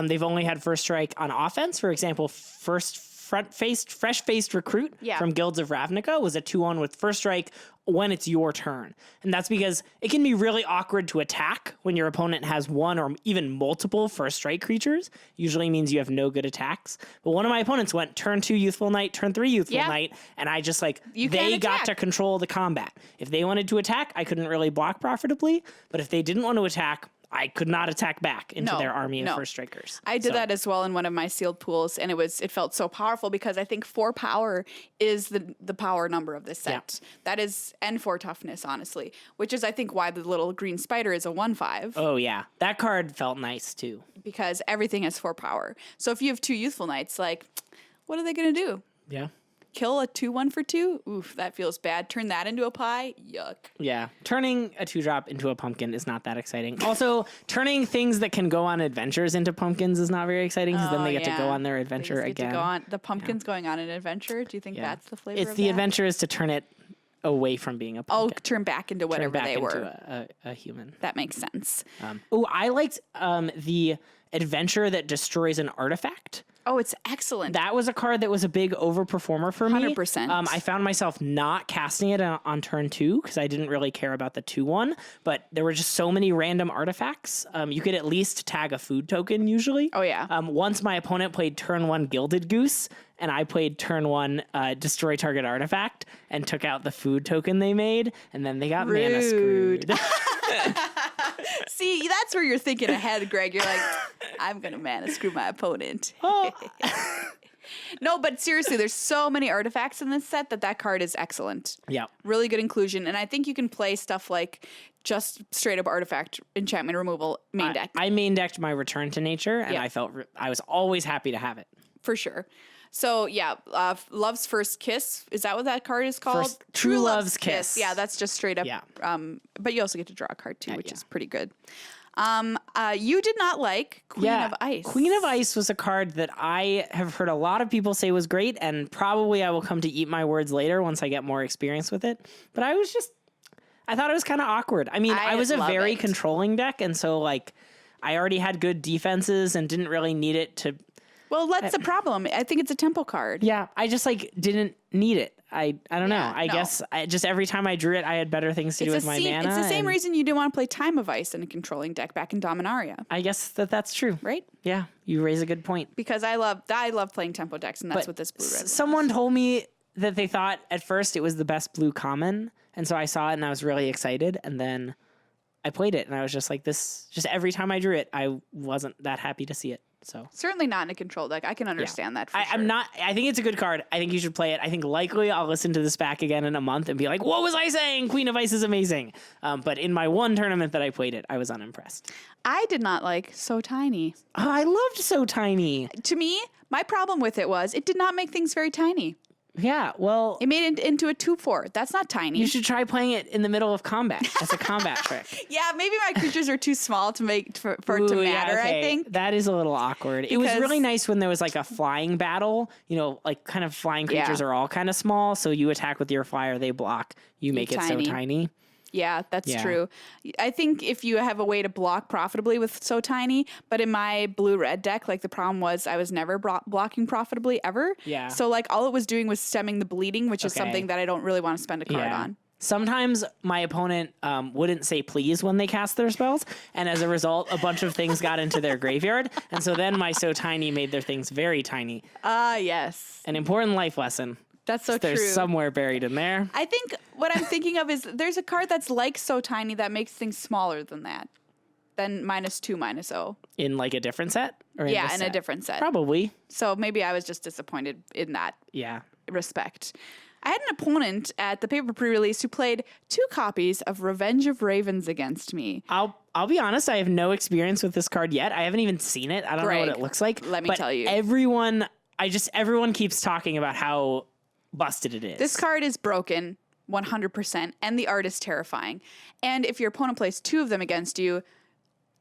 They've only had first strike on offense. For example, fresh-faced recruit from Guilds of Ravnica was a 2/1 with first strike when it's your turn. And that's because it can be really awkward to attack when your opponent has one or even multiple first strike creatures. Usually means you have no good attacks. But one of my opponents went turn 2 Youthful Knight, turn 3 Youthful Knight, and I just they got to control the combat. If they wanted to attack, I couldn't really block profitably. But if they didn't want to attack, I could not attack back into their army of first strikers. I did that as well in one of my sealed pools, and it felt so powerful because I think 4 power is the power number of this set. Yeah. That is, and 4 toughness, honestly, which is I think why the little green spider is a 1/5. Oh yeah, that card felt nice too. Because everything has 4 power. So if you have 2 Youthful Knights, like, what are they gonna do? Yeah. Kill a 2/1 for 2? Oof, that feels bad. Turn that into a pie? Yuck. Yeah. Turning a 2-drop into a pumpkin is not that exciting. Also, turning things that can go on adventures into pumpkins is not very exciting because then they get to go on their adventure again. The pumpkin's going on an adventure? Do you think that's the flavor It's of the that? adventure is to turn it away from being a pumpkin. Oh, turn back into whatever they were. Into a human. That makes sense. I liked the adventure that destroys an artifact. Oh, it's excellent. That was a card that was a big overperformer for me. 100%. I found myself not casting it on turn 2 because I didn't really care about the 2/1, but there were just so many random artifacts. You could at least tag a food token usually. Oh, yeah. Once my opponent played turn 1 Gilded Goose, and I played turn 1 Destroy Target Artifact and took out the food token they made, and then they got mana screwed. See, that's where you're thinking ahead, Greg. You're like, I'm going to mana screw my opponent. Oh. No, but seriously, there's so many artifacts in this set that card is excellent. Yeah. Really good inclusion. And I think you can play stuff like just straight up artifact enchantment removal main deck. I main decked my Return to Nature, and I felt I was always happy to have it. For sure. So, yeah, Love's First Kiss. Is that what that card is called? True Love's Kiss. Yeah, that's just straight up. Yeah. But you also get to draw a card, too, which is pretty good. You did not like Queen of Ice. Queen of Ice was a card that I have heard a lot of people say was great, and probably I will come to eat my words later once I get more experience with it. But I thought it was kind of awkward. I mean, I was a very controlling deck, and so, like, I already had good defenses and didn't really need it to... Well, that's the problem. I think it's a tempo card. Yeah, I just, like, didn't need it. I don't know. I guess just every time I drew it, I had better things to do with my mana. It's the same reason you didn't want to play Time of Ice in a controlling deck back in Dominaria. I guess that's true. Right? Yeah, you raise a good point. Because I love playing tempo decks, and that's what this blue-red was. Someone told me that they thought at first it was the best blue common, and so I saw it and I was really excited, and then I played it and I was just like, just every time I drew it, I wasn't that happy to see it. So certainly not in a control deck. I can understand that for sure. I'm not. I think it's a good card. I think you should play it. I think likely I'll listen to this back again in a month and be like, what was I saying? Queen of Ice is amazing. But in my one tournament that I played it, I was unimpressed. I did not like So Tiny. Oh, I loved So Tiny. To me, my problem with it was it did not make things very tiny. Yeah, well... It made it into a 2/4. That's not tiny. You should try playing it in the middle of combat as a combat trick. Yeah, maybe my creatures are too small to make for it to matter, I think. That is a little awkward. It was really nice when there was like a flying battle. You know, like kind of flying creatures are all kind of small, so you attack with your flyer, they block. You make it so tiny. Yeah, that's Yeah. true. I think if you have a way to block profitably with So Tiny, but in my blue-red deck, like the problem was I was never blocking profitably ever. Yeah. So like all it was doing was stemming the bleeding, which is Okay. something that I don't really want to spend a card Yeah. on. Sometimes my opponent wouldn't say please when they cast their spells, and as a result, a bunch of things got into their graveyard, and so then my So Tiny made their things very tiny. Yes. An important life lesson. That's so true. There's somewhere buried in there. I think what I'm thinking of is there's a card that's like So Tiny that makes things smaller than that. Than -2/-0. In like a different set? Or Yeah, this in a set? different set. Probably. So maybe I was just disappointed in that Yeah. respect. I had an opponent at the paper pre-release who played 2 copies of Revenge of Ravens against me. I'll be honest, I have no experience with this card yet. I haven't even seen it. I don't know what Greg, it looks like. let me but tell you. Everyone keeps talking about how busted it is. This card is broken 100%, and the art is terrifying. And if your opponent plays 2 of them against you,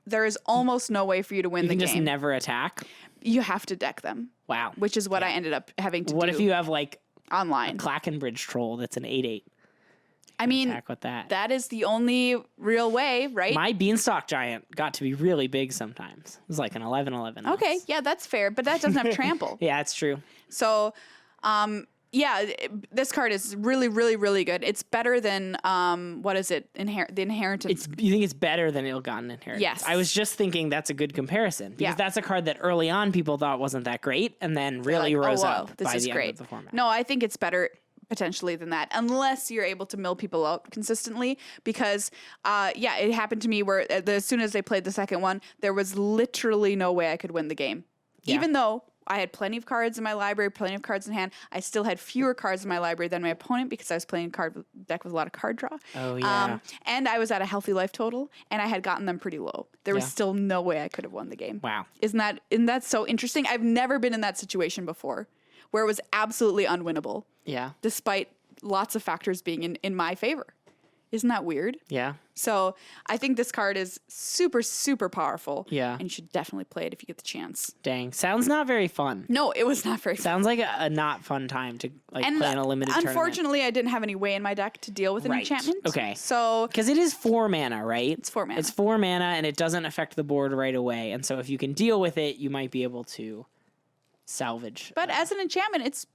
there is almost no way for you to win you the can game. just never attack. You have to deck them, Wow. which is what I ended up having to What do if you have like online. Clackenbridge Troll that's an 8/8? I mean, Attack with that. that is the only real way, right? My Beanstalk Giant got to be really big sometimes. It was like an 11/11. Okay, yeah, that's fair, but that doesn't have trample. Yeah, it's true. So, yeah, this card is really, really, really good. It's better than what is it? The Inheritance. You think it's better than Ill-Gotten Inheritance? Yes. I was just thinking that's a good comparison because Yeah. that's a card that early on people thought wasn't that great and then really Like, rose wow, up this by is the great. end of the format. No, I think it's better potentially than that, unless you're able to mill people out consistently. Because, it happened to me where as soon as they played the second one, there was literally no way I could win the game, Yeah. even though I had plenty of cards in my library, plenty of cards in hand. I still had fewer cards in my library than my opponent because I was playing a deck with a lot of card draw. Oh, yeah. And I was at a healthy life total, and I had gotten them pretty low. There was Yeah. still no way I could have won the game. Wow. Isn't that so interesting? I've never been in that situation before, where it was absolutely unwinnable, Yeah. despite lots of factors being in my favor. Isn't that weird? Yeah. So I think this card is super, super powerful. Yeah. And you should definitely play it if you get the chance. Dang. Sounds not very fun. No, it was not very fun. Sounds like a not fun time to like play in a limited tournament. Unfortunately, I didn't have any way in my deck to deal with an Right. enchantment. Okay. So Because it is 4 mana, right? It's 4 mana. It's 4 mana and it doesn't affect the board right away. And so if you can deal with it, you might be able to salvage. But as an enchantment, it's,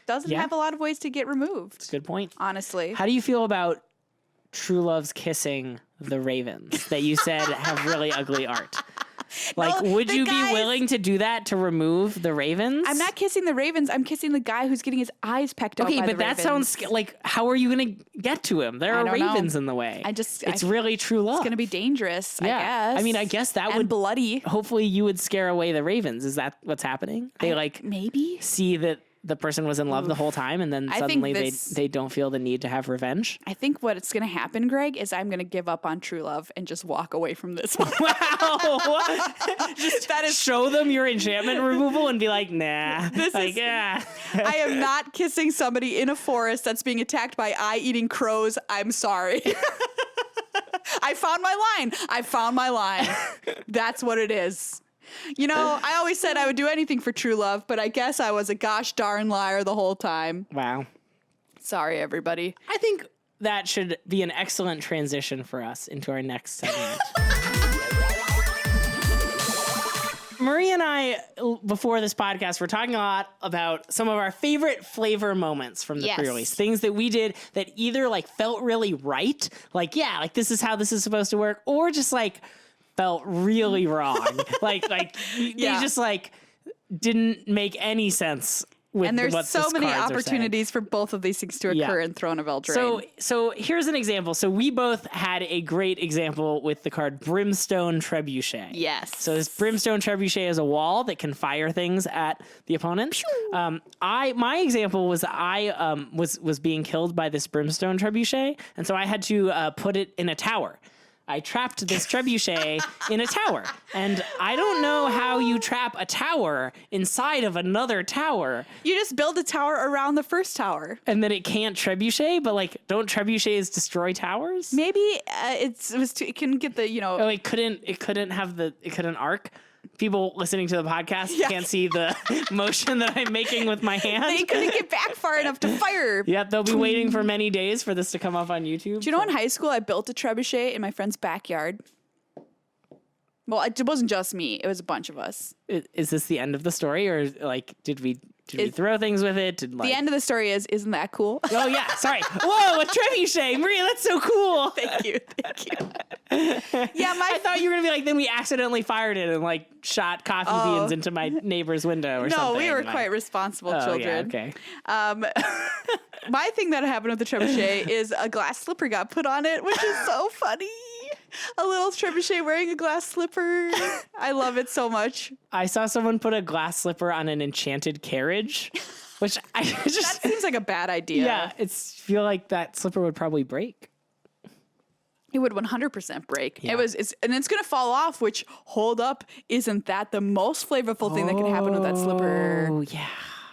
doesn't Yeah. have a lot of ways to get removed, Good point. honestly. How do you feel about True Love's kissing the ravens that you said have really ugly art? Like, No, would the you be guys- willing to do that to remove the ravens? I'm not kissing the ravens. I'm kissing the guy who's getting his eyes pecked out Okay, by but the that ravens. sounds like, how are you going to get to him? There I are don't know. ravens in the way. It's really true love. It's going to be dangerous, Yeah. I guess. I mean, I guess that and would- bloody. Hopefully you would scare away the ravens. Is that what's happening? They Maybe. see that the person was in love the whole time and then I think suddenly this- they don't feel the need to have revenge. I think what's going to happen, Greg, is I'm going to give up on true love and just walk away from this one. Wow. That is Show them your enchantment removal and be like, nah. is- yeah. I am not kissing somebody in a forest that's being attacked by eye-eating crows. I'm sorry. I found my line. That's what it is. I always said I would do anything for true love, but I guess I was a gosh darn liar the whole time. Wow. Sorry, everybody. I think that should be an excellent transition for us into our next segment. Marie and I, before this podcast, were talking a lot about some of our favorite flavor moments from the Yes. pre-release. Things that we did that either felt really right, this is how this is supposed to work, or just felt really wrong. They just didn't make any sense with And there's what so this many cards are saying. opportunities for both of these things to occur in Throne of Eldraine. So here's an example. So we both had a great example with the card Brimstone Trebuchet. Yes. So this Brimstone Trebuchet is a wall that can fire things at the opponent. My example was I was being killed by this Brimstone Trebuchet, and so I had to put it in a tower. I trapped this trebuchet in a tower. And I don't know how you trap a tower inside of another tower. You just build a tower around the first tower. And then it can't trebuchet, but don't trebuchets destroy towers? Maybe it couldn't get the, Oh, it couldn't arc? People listening to the podcast can't see the motion that I'm making with my hand. They couldn't get back far enough to fire. Yep, they'll be waiting for many days for this to come up on YouTube. Do you know in high school I built a trebuchet in my friend's backyard? Well, it wasn't just me. It was a bunch of us. Is this the end of the story, or like did we throw things with it? The end of the story is, isn't that cool? Oh yeah, sorry. Whoa, a trebuchet, Maria, that's so cool. Thank you. Yeah, I thought you were gonna be like, then we accidentally fired it and like shot coffee beans into my neighbor's window or something. No, we were quite responsible children. Yeah, okay. My thing that happened with the trebuchet is a glass slipper got put on it, which is so funny. A little trebuchet wearing a glass slipper. I love it so much. I saw someone put a glass slipper on an enchanted carriage, which I just... That seems like a bad idea. Yeah, feel like that slipper would probably break. It would 100% break. Yeah. And it's going to fall off, which, hold up, isn't that the most flavorful thing that could happen with that slipper? Oh, yeah.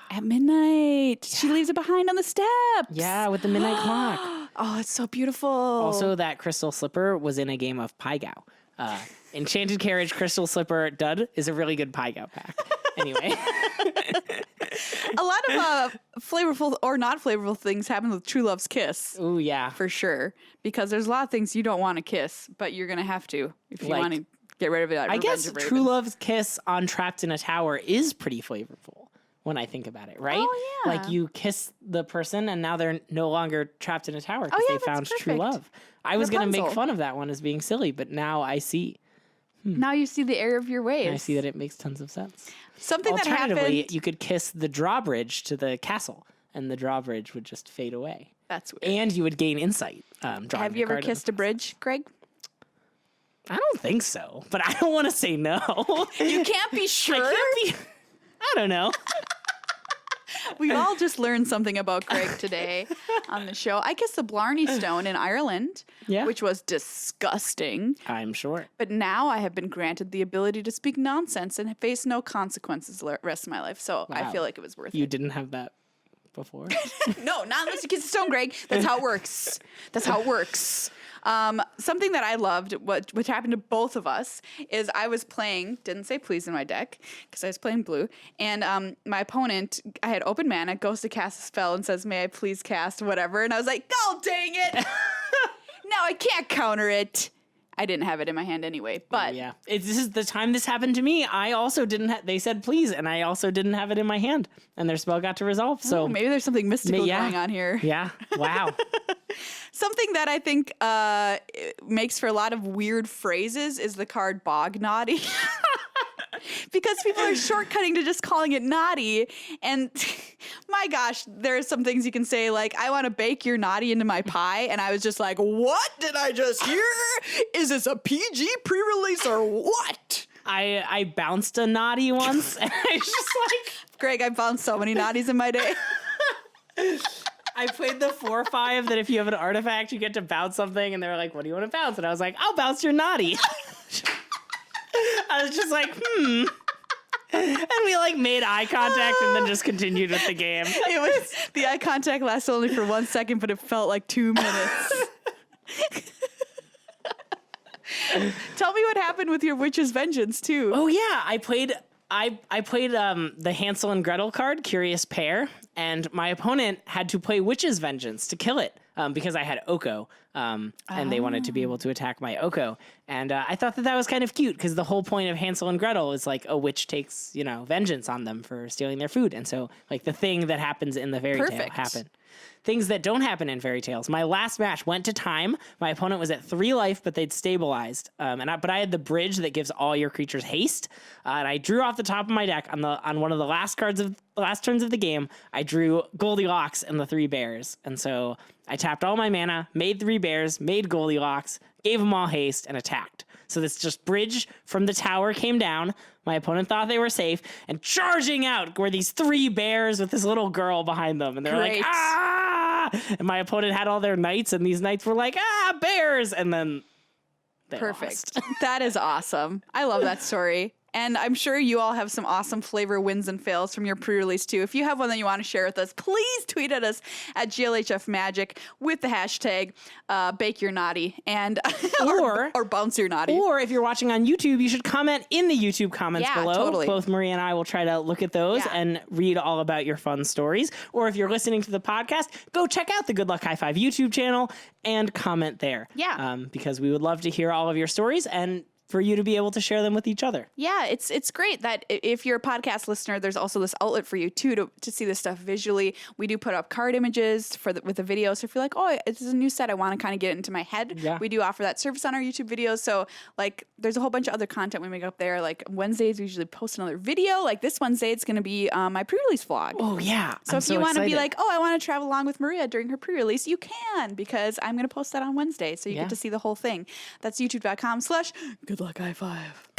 At midnight. Yeah. She leaves it behind on the steps. Yeah, with the midnight clock. Oh, it's so beautiful. Also, that crystal slipper was in a game of Pai Gow. Enchanted Carriage, Crystal Slipper, Dud is a really good Pai Gow pack. Anyway. A lot of flavorful or not flavorful things happen with True Love's Kiss. Oh, yeah. For sure. Because there's a lot of things you don't want to kiss, but you're going to have to if you want to get rid of it. I guess True Love's Kiss on Trapped in a Tower is pretty flavorful when I think about it, right? Oh, yeah. Like you kiss the person and now they're no longer trapped in a tower because they found true love. I was going to make fun of that one as being silly, but now I see. Now you see the error of your ways. I see that it makes tons of sense. Something that happened. Alternatively, you could kiss the drawbridge to the castle, and the drawbridge would just fade away. That's weird. And you would gain insight. Have you ever kissed a bridge, Greg? I don't think so, but I don't want to say no. You can't be sure. I don't know. We've all just learned something about Greg today on the show. I kissed the Blarney Stone in Ireland, which was disgusting. I'm sure. But now I have been granted the ability to speak nonsense and face no consequences the rest of my life. So I feel like it was worth it. You didn't have that before? No, not unless you kiss a stone, Greg. That's how it works. That's how it works. Something that I loved, which happened to both of us, is I was playing, didn't say please in my deck, because I was playing blue, and my opponent, I had open mana, goes to cast a spell and says, may I please cast whatever, and I was like, oh, dang it! Now I can't counter it. I didn't have it in my hand anyway, but... Yeah. This is the time this happened to me. I also didn't they said please, and I also didn't have it in my hand, and their spell got to resolve, so... maybe there's something mystical going on here. Yeah. Wow. Something that I think makes for a lot of weird phrases is the card Bog Naughty. Because people are shortcutting to just calling it naughty. And my gosh, there are some things you can say like, I want to bake your naughty into my pie. And I was just like, what did I just hear? Is this a PG pre-release or what? I bounced a naughty once. And I was just like... Greg, I bounced so many naughties in my day. I played the 4/5 that if you have an artifact, you get to bounce something. And they were like, what do you want to bounce? And I was like, I'll bounce your naughty. I was just like, And we like made eye contact and then just continued with the game. The eye contact lasted only for 1 second, but it felt like 2 minutes. Tell me what happened with your Witch's Vengeance too. Oh yeah, I played the Hansel and Gretel card, Curious Pair, and my opponent had to play Witch's Vengeance to kill it because I had Oko, and they wanted to be able to attack my Oko. And I thought that was kind of cute because the whole point of Hansel and Gretel is like a witch takes, vengeance on them for stealing their food. And so like the thing that happens in the fairy tale happened. Things that don't happen in fairy tales. My last match went to time. My opponent was at 3 life, but they'd stabilized. But I had the bridge that gives all your creatures haste. And I drew off the top of my deck on one of the last turns of the game. I drew Goldilocks and the 3 bears. And so I tapped all my mana, made 3 bears, made Goldilocks, gave them all haste, and attacked. So this just bridge from the tower came down. My opponent thought they were safe, and charging out were these 3 bears with this little girl behind them. And they're like, ah! And my opponent had all their knights, and these knights were like, ah, bears! And then they lost. That is awesome. I love that story. And I'm sure you all have some awesome flavor wins and fails from your pre-release too. If you have one that you want to share with us, please tweet at us at GLHF Magic with the hashtag Bake Your Naughty and or Bounce Your Naughty. Or if you're watching on YouTube, you should comment in the YouTube comments below. Totally. Both Maria and I will try to look at those and read all about your fun stories. Or if you're listening to the podcast, go check out the Good Luck High Five YouTube channel and comment there. Yeah. Because we would love to hear all of your stories and for you to be able to share them with each other. Yeah, it's great that if you're a podcast listener, there's also this outlet for you too to see this stuff visually. We do put up card images with the video. So if you're like, oh, this is a new set, I want to kind of get it into my head. Yeah. We do offer that service on our YouTube videos. So like, there's a whole bunch of other content we make up there. Like Wednesdays, we usually post another video. Like this Wednesday, it's going to be my pre-release vlog. Oh yeah. So if you want to be like, oh, I want to travel along with Maria during her pre-release, you can, because I'm going to post that on Wednesday. So you get to see the whole thing. That's youtube.com/Good Luck High Five.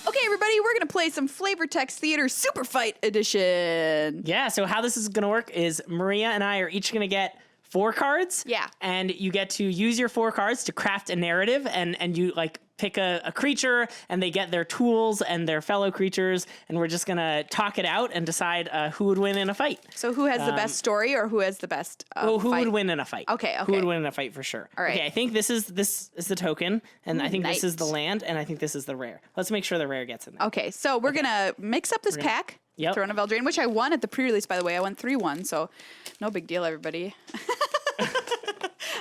Okay, everybody, we're going to play some Flavor Text Theatre Superfight Edition. Yeah, so how this is going to work is Maria and I are each going to get 4 cards. Yeah. And you get to use your 4 cards to craft a narrative, and you like pick a creature, and they get their tools and their fellow creatures, and we're just going to talk it out and decide who would win in a fight. So who has the best story, or who has the best who fight? would win in a fight? Okay. Who would win in a fight for sure? All right. Okay, I think this is the token, and I think this is the Nice. land, and I think this is the rare. Let's make sure the rare gets in there. Okay, so we're going to mix up this pack. Yep. Throne of Eldraine, which I won at the pre-release, by the way. I won 3-1, so no big deal, everybody.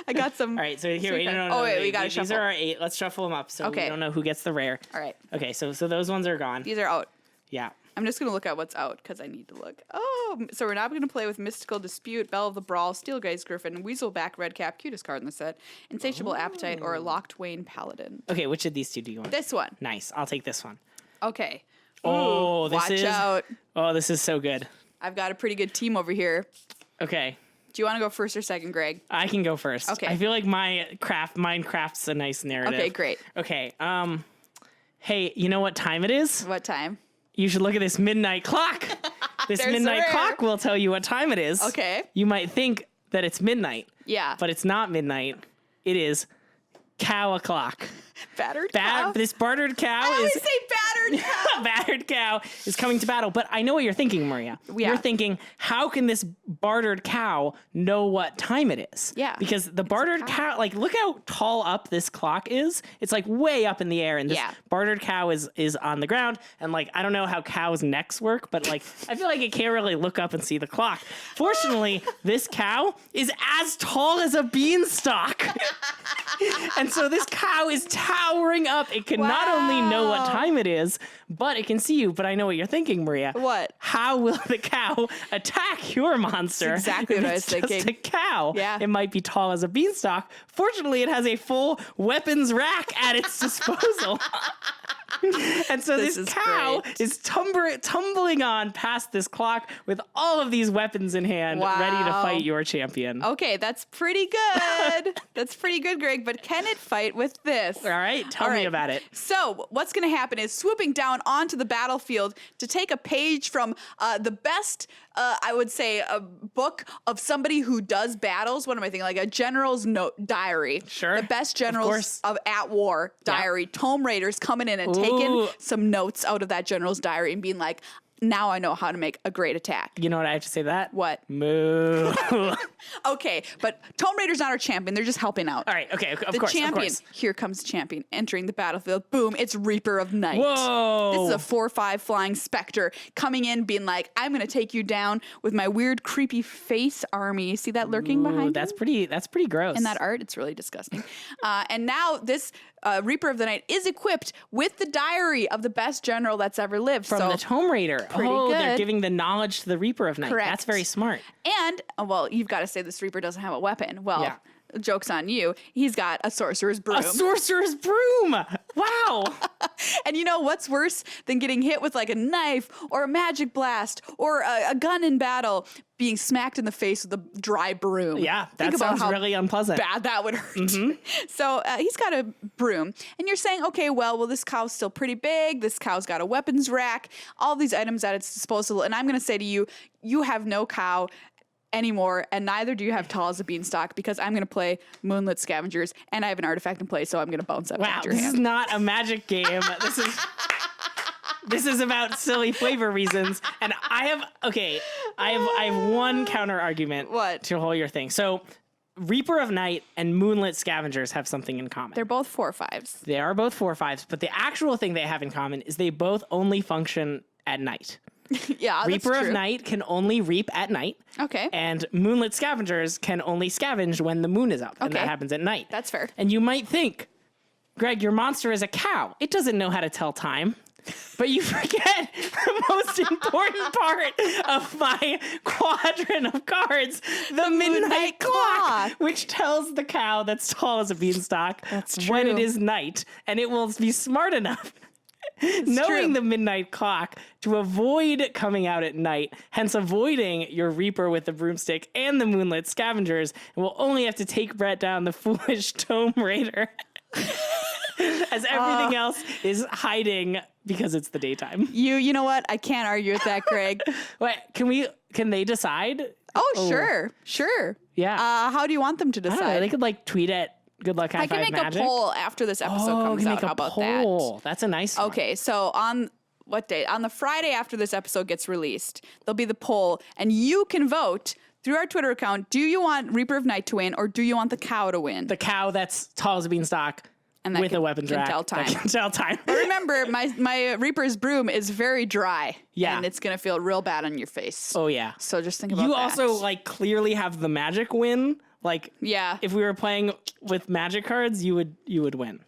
I got some. All right, so here, wait, no, Oh, wait, we got to These shuffle. are our 8. Let's shuffle them up so we don't know who gets the rare. All right. Okay, so those ones are gone. These are out. Yeah. I'm just going to look at what's out because I need to look. Oh, so we're not going to play with Mystical Dispute, Belle of the Brawl, Steel Gaze Griffin, Weaselback Redcap, cutest card in the set, Insatiable Appetite, or Locked Wayne Paladin. Okay, which of these two do you want? This one. Nice. I'll take this one. Okay. Oh, Ooh, this watch is. out. Oh, this is so good. I've got a pretty good team over here. Okay. Do you want to go first or second, Greg? I can go first. Okay. I feel like mine crafts a nice narrative. Okay, great. Okay. Hey, you know what time it is? What time? You should look at this midnight clock. This There's midnight the rare. clock will tell you what time it is. Okay. You might think that it's midnight, Yeah. but it's not midnight. It is cow o'clock. Battered cow? This bartered cow I always is say battered cow. battered cow is coming to battle. But I know what you're thinking, Maria. Yeah. You're thinking, how can this bartered cow know what time it is? Yeah. Because the bartered cow, like, look how tall up this clock is. It's like way up in the air, and this bartered cow is on the ground. And like, I don't know how cows' necks work, but like, I feel like it can't really look up and see the clock. Fortunately, this cow is as tall as a beanstalk. And so this cow is towering up. It can not only know what time it is, but it can see you. But I know what you're thinking, Maria. What? How will the cow attack your monster? That's exactly if what I was it's just thinking. a cow. Yeah. It might be tall as a beanstalk. Fortunately, it has a full weapons rack at its disposal. And so this cow great. is tumbling on past this clock with all of these weapons in hand, ready to Wow. fight your champion. Okay, that's pretty good. That's pretty good, Greg. But can it fight with this? All right, tell All me right. about it. So what's going to happen is swooping down onto the battlefield to take a page from the best, I would say, a book of somebody who does battles. What am I thinking? Like a general's note diary. Sure. The best Of generals course. of at war diary. Tome Raiders coming in and taking Ooh. some notes out of that general's diary and being like, now I know how to make a great attack. You know what I have to say to that? What? Moo. Okay, but Tome Raider's not our champion. They're just helping out. All right, okay, of The course, champion. of course. Here comes the champion entering the battlefield. Boom, it's Reaper of Night. Whoa. This is a 4/5 flying specter coming in being like, I'm going to take you down with my weird creepy face army. See that lurking behind That's you? pretty gross. In that art, it's really disgusting. And now this Reaper of the Night is equipped with the diary of the best general that's ever lived. From so, the Tomb Raider. pretty They're good. giving the knowledge to the Reaper of Night. Correct. That's very smart. And, well, you've got to say this Reaper doesn't have a weapon. Well, Yeah. joke's on you. He's got a sorcerer's broom. A sorcerer's broom. Wow. And you know what's worse than getting hit with like a knife or a magic blast or a gun in battle? Being smacked in the face with a dry broom. Yeah, Think that about sounds how really unpleasant. bad that would hurt. So he's got a broom. And you're saying, okay, well, this cow's still pretty big. This cow's got a weapons rack, all these items at its disposal. And I'm going to say to you, you have no cow anymore, and neither do you have Tall as a Beanstalk, because I'm going to play Moonlit Scavengers, and I have an artifact in play, so I'm going to bounce that back to your This hand. is not a Magic game. This is about silly flavor reasons. And I have one counter argument What? to the whole your thing. So Reaper of Night and Moonlit Scavengers have something in common. They're both 4/5s. They are both 4/5s, but the actual thing they have in common is they both only function at night. Yeah, Reaper that's of true. Night can only reap at night. Okay. And Moonlit Scavengers can only scavenge when the moon is up. And Okay. that happens at night. That's fair. And you might think, Greg, your monster is a cow. It doesn't know how to tell time. But you forget the most important part of my quadrant of cards, the midnight clock, which tells the cow that's tall as a beanstalk when it true. is night. And it will be smart enough, knowing true. the midnight clock, to avoid coming out at night, hence avoiding your Reaper with the broomstick and the Moonlit Scavengers, and will only have to take Brett down the foolish Tome Raider. As everything else is hiding because it's the daytime. You know what? I can't argue with that, Greg. Wait, can they decide? Oh, sure. Yeah. How do you want them to I don't know, decide? they could like tweet at Good Luck High I can Five make Magic. a poll after this episode Oh, comes can out. make a How about poll. That's a nice that? one. Okay, so on what day? On the Friday after this episode gets released, there'll be the poll, and you can vote through our Twitter account. Do you want Reaper of Night to win, or do you want the cow to win? The cow that's tall as a beanstalk And that with a weapons can rack tell time. that can tell time. But remember, my Reaper's broom is very dry. Yeah. And it's going to feel real bad on your face. Oh yeah. So just think about You that. also like clearly have the magic win. Like Yeah. if we were playing with magic cards, you would win.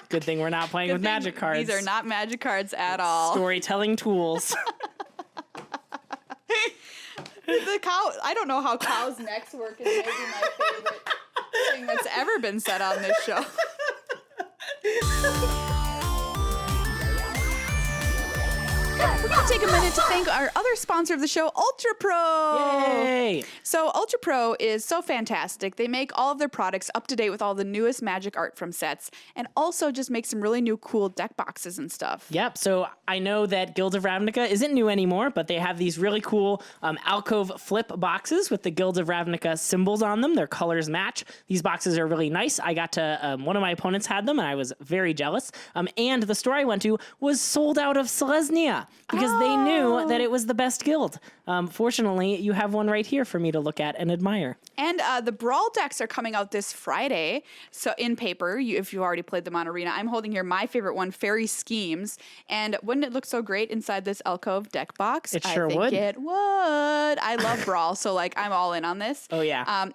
Good thing we're not playing with magic cards. These are not magic cards at all. Storytelling tools. The cow, I don't know how cows' necks work is maybe my favorite thing that's ever been said on this show. We're going to take a minute to thank our other sponsor of the show, Ultra Pro. Yay! So Ultra Pro is so fantastic. They make all of their products up to date with all the newest magic art from sets, and also just make some really new cool deck boxes and stuff. Yep. So I know that Guild of Ravnica isn't new anymore, but they have these really cool alcove flip boxes with the Guild of Ravnica symbols on them. Their colors match. These boxes are really nice. I got to, one of my opponents had them, and I was very jealous. And the store I went to was sold out of Selesnya because they knew that it was the best guild. Fortunately, you have one right here for me to look at and admire. And the Brawl decks are coming out this Friday. So in paper, if you already played them on Arena, I'm holding here my favorite one, Fairy Schemes. And wouldn't it look so great inside this alcove deck box? It sure I think would. It would. I love Brawl, so like I'm all in on this. Oh yeah.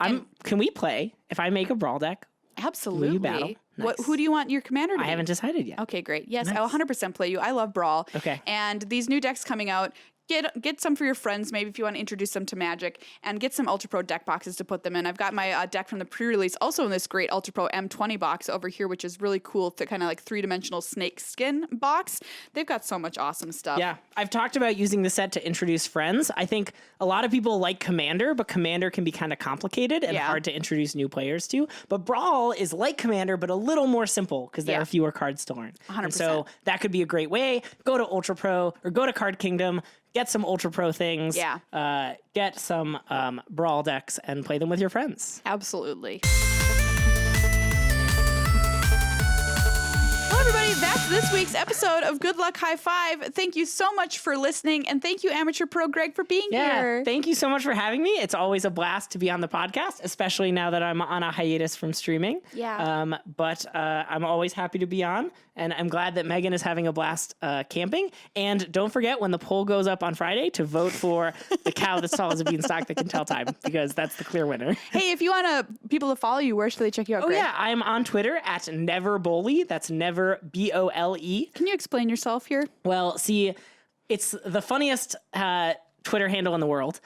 Can we play if I make a Brawl deck? Absolutely. battle? Nice. Who do you want your commander to be? I haven't decided yet. Okay, great. Yes, I'll 100% play you. I love Brawl. Okay. And these new decks coming out, get some for your friends, maybe if you want to introduce them to Magic, and get some Ultra Pro deck boxes to put them in. I've got my deck from the pre-release also in this great Ultra Pro M20 box over here, which is really cool, kind of like three-dimensional snake skin box. They've got so much awesome stuff. Yeah, I've talked about using the set to introduce friends. I think a lot of people like Commander, but Commander can be kind of complicated and hard to introduce new players to. But Brawl is like Commander, but a little more simple because there are fewer cards to learn. 100%. And so that could be a great way. Go to Ultra Pro or go to Card Kingdom, get some Ultra Pro things, get some Brawl decks, and play them with your friends. Absolutely. Well, everybody, that's this week's episode of Good Luck High Five. Thank you so much for listening, and thank you, Amateur Pro Greg, for being here. Thank you so much for having me. It's always a blast to be on the podcast, especially now that I'm on a hiatus from streaming. Yeah. But I'm always happy to be on, and I'm glad that Meghan is having a blast camping. And don't forget, when the poll goes up on Friday, to vote for the cow that's tall as a beanstalk that can tell time, because that's the clear winner. Hey, if you want people to follow you, where should they check you out, Greg? Yeah, I'm on Twitter at NeverBoley. That's Never BOLE. Can you explain yourself here? Well, see, it's the funniest Twitter handle in the world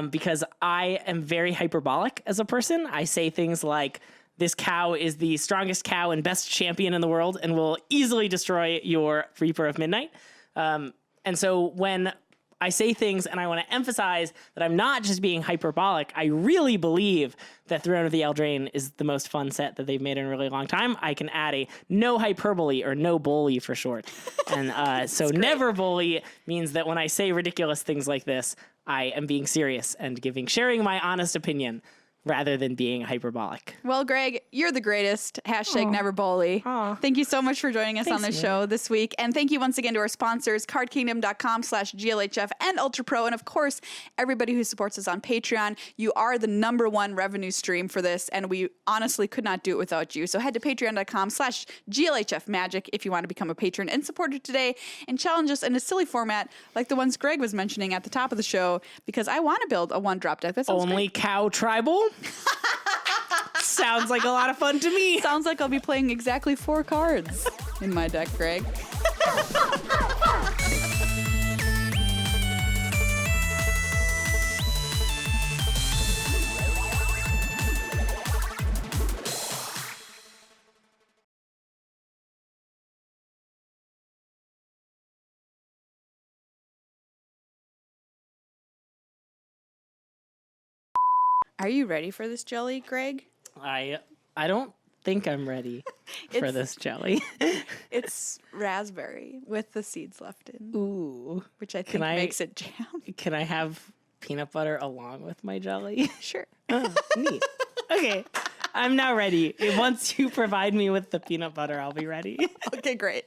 because I am very hyperbolic as a person. I say things like, this cow is the strongest cow and best champion in the world and will easily destroy your Reaper of Midnight. And so when I say things and I want to emphasize that I'm not just being hyperbolic. I really believe that Throne of the Eldraine is the most fun set that they've made in a really long time. I can add a no hyperbole, or no bully for short. And so never bully means that when I say ridiculous things like this, I am being serious and sharing my honest opinion, rather than being hyperbolic. Well, Greg, you're the greatest. Hashtag never bully. Thank you so much for joining us on the show this week. And thank you once again to our sponsors, cardkingdom.com/GLHF and Ultra Pro. And of course, everybody who supports us on Patreon. You are the #1 revenue stream for this. And we honestly could not do it without you. So head to patreon.com/GLHF Magic if you want to become a patron and supporter today and challenge us in a silly format like the ones Greg was mentioning at the top of the show, because I want to build a 1-drop deck. That sounds Only great. cow tribal? Sounds like a lot of fun to me. Sounds like I'll be playing exactly 4 cards in my deck, Greg. Are you ready for this jelly, Greg? I don't think I'm ready for this jelly. It's raspberry with the seeds left in. Ooh. Which I think makes it jam. Can I have peanut butter along with my jelly? Sure. Oh, neat. Okay. I'm now ready. Once you provide me with the peanut butter, I'll be ready. Okay, great.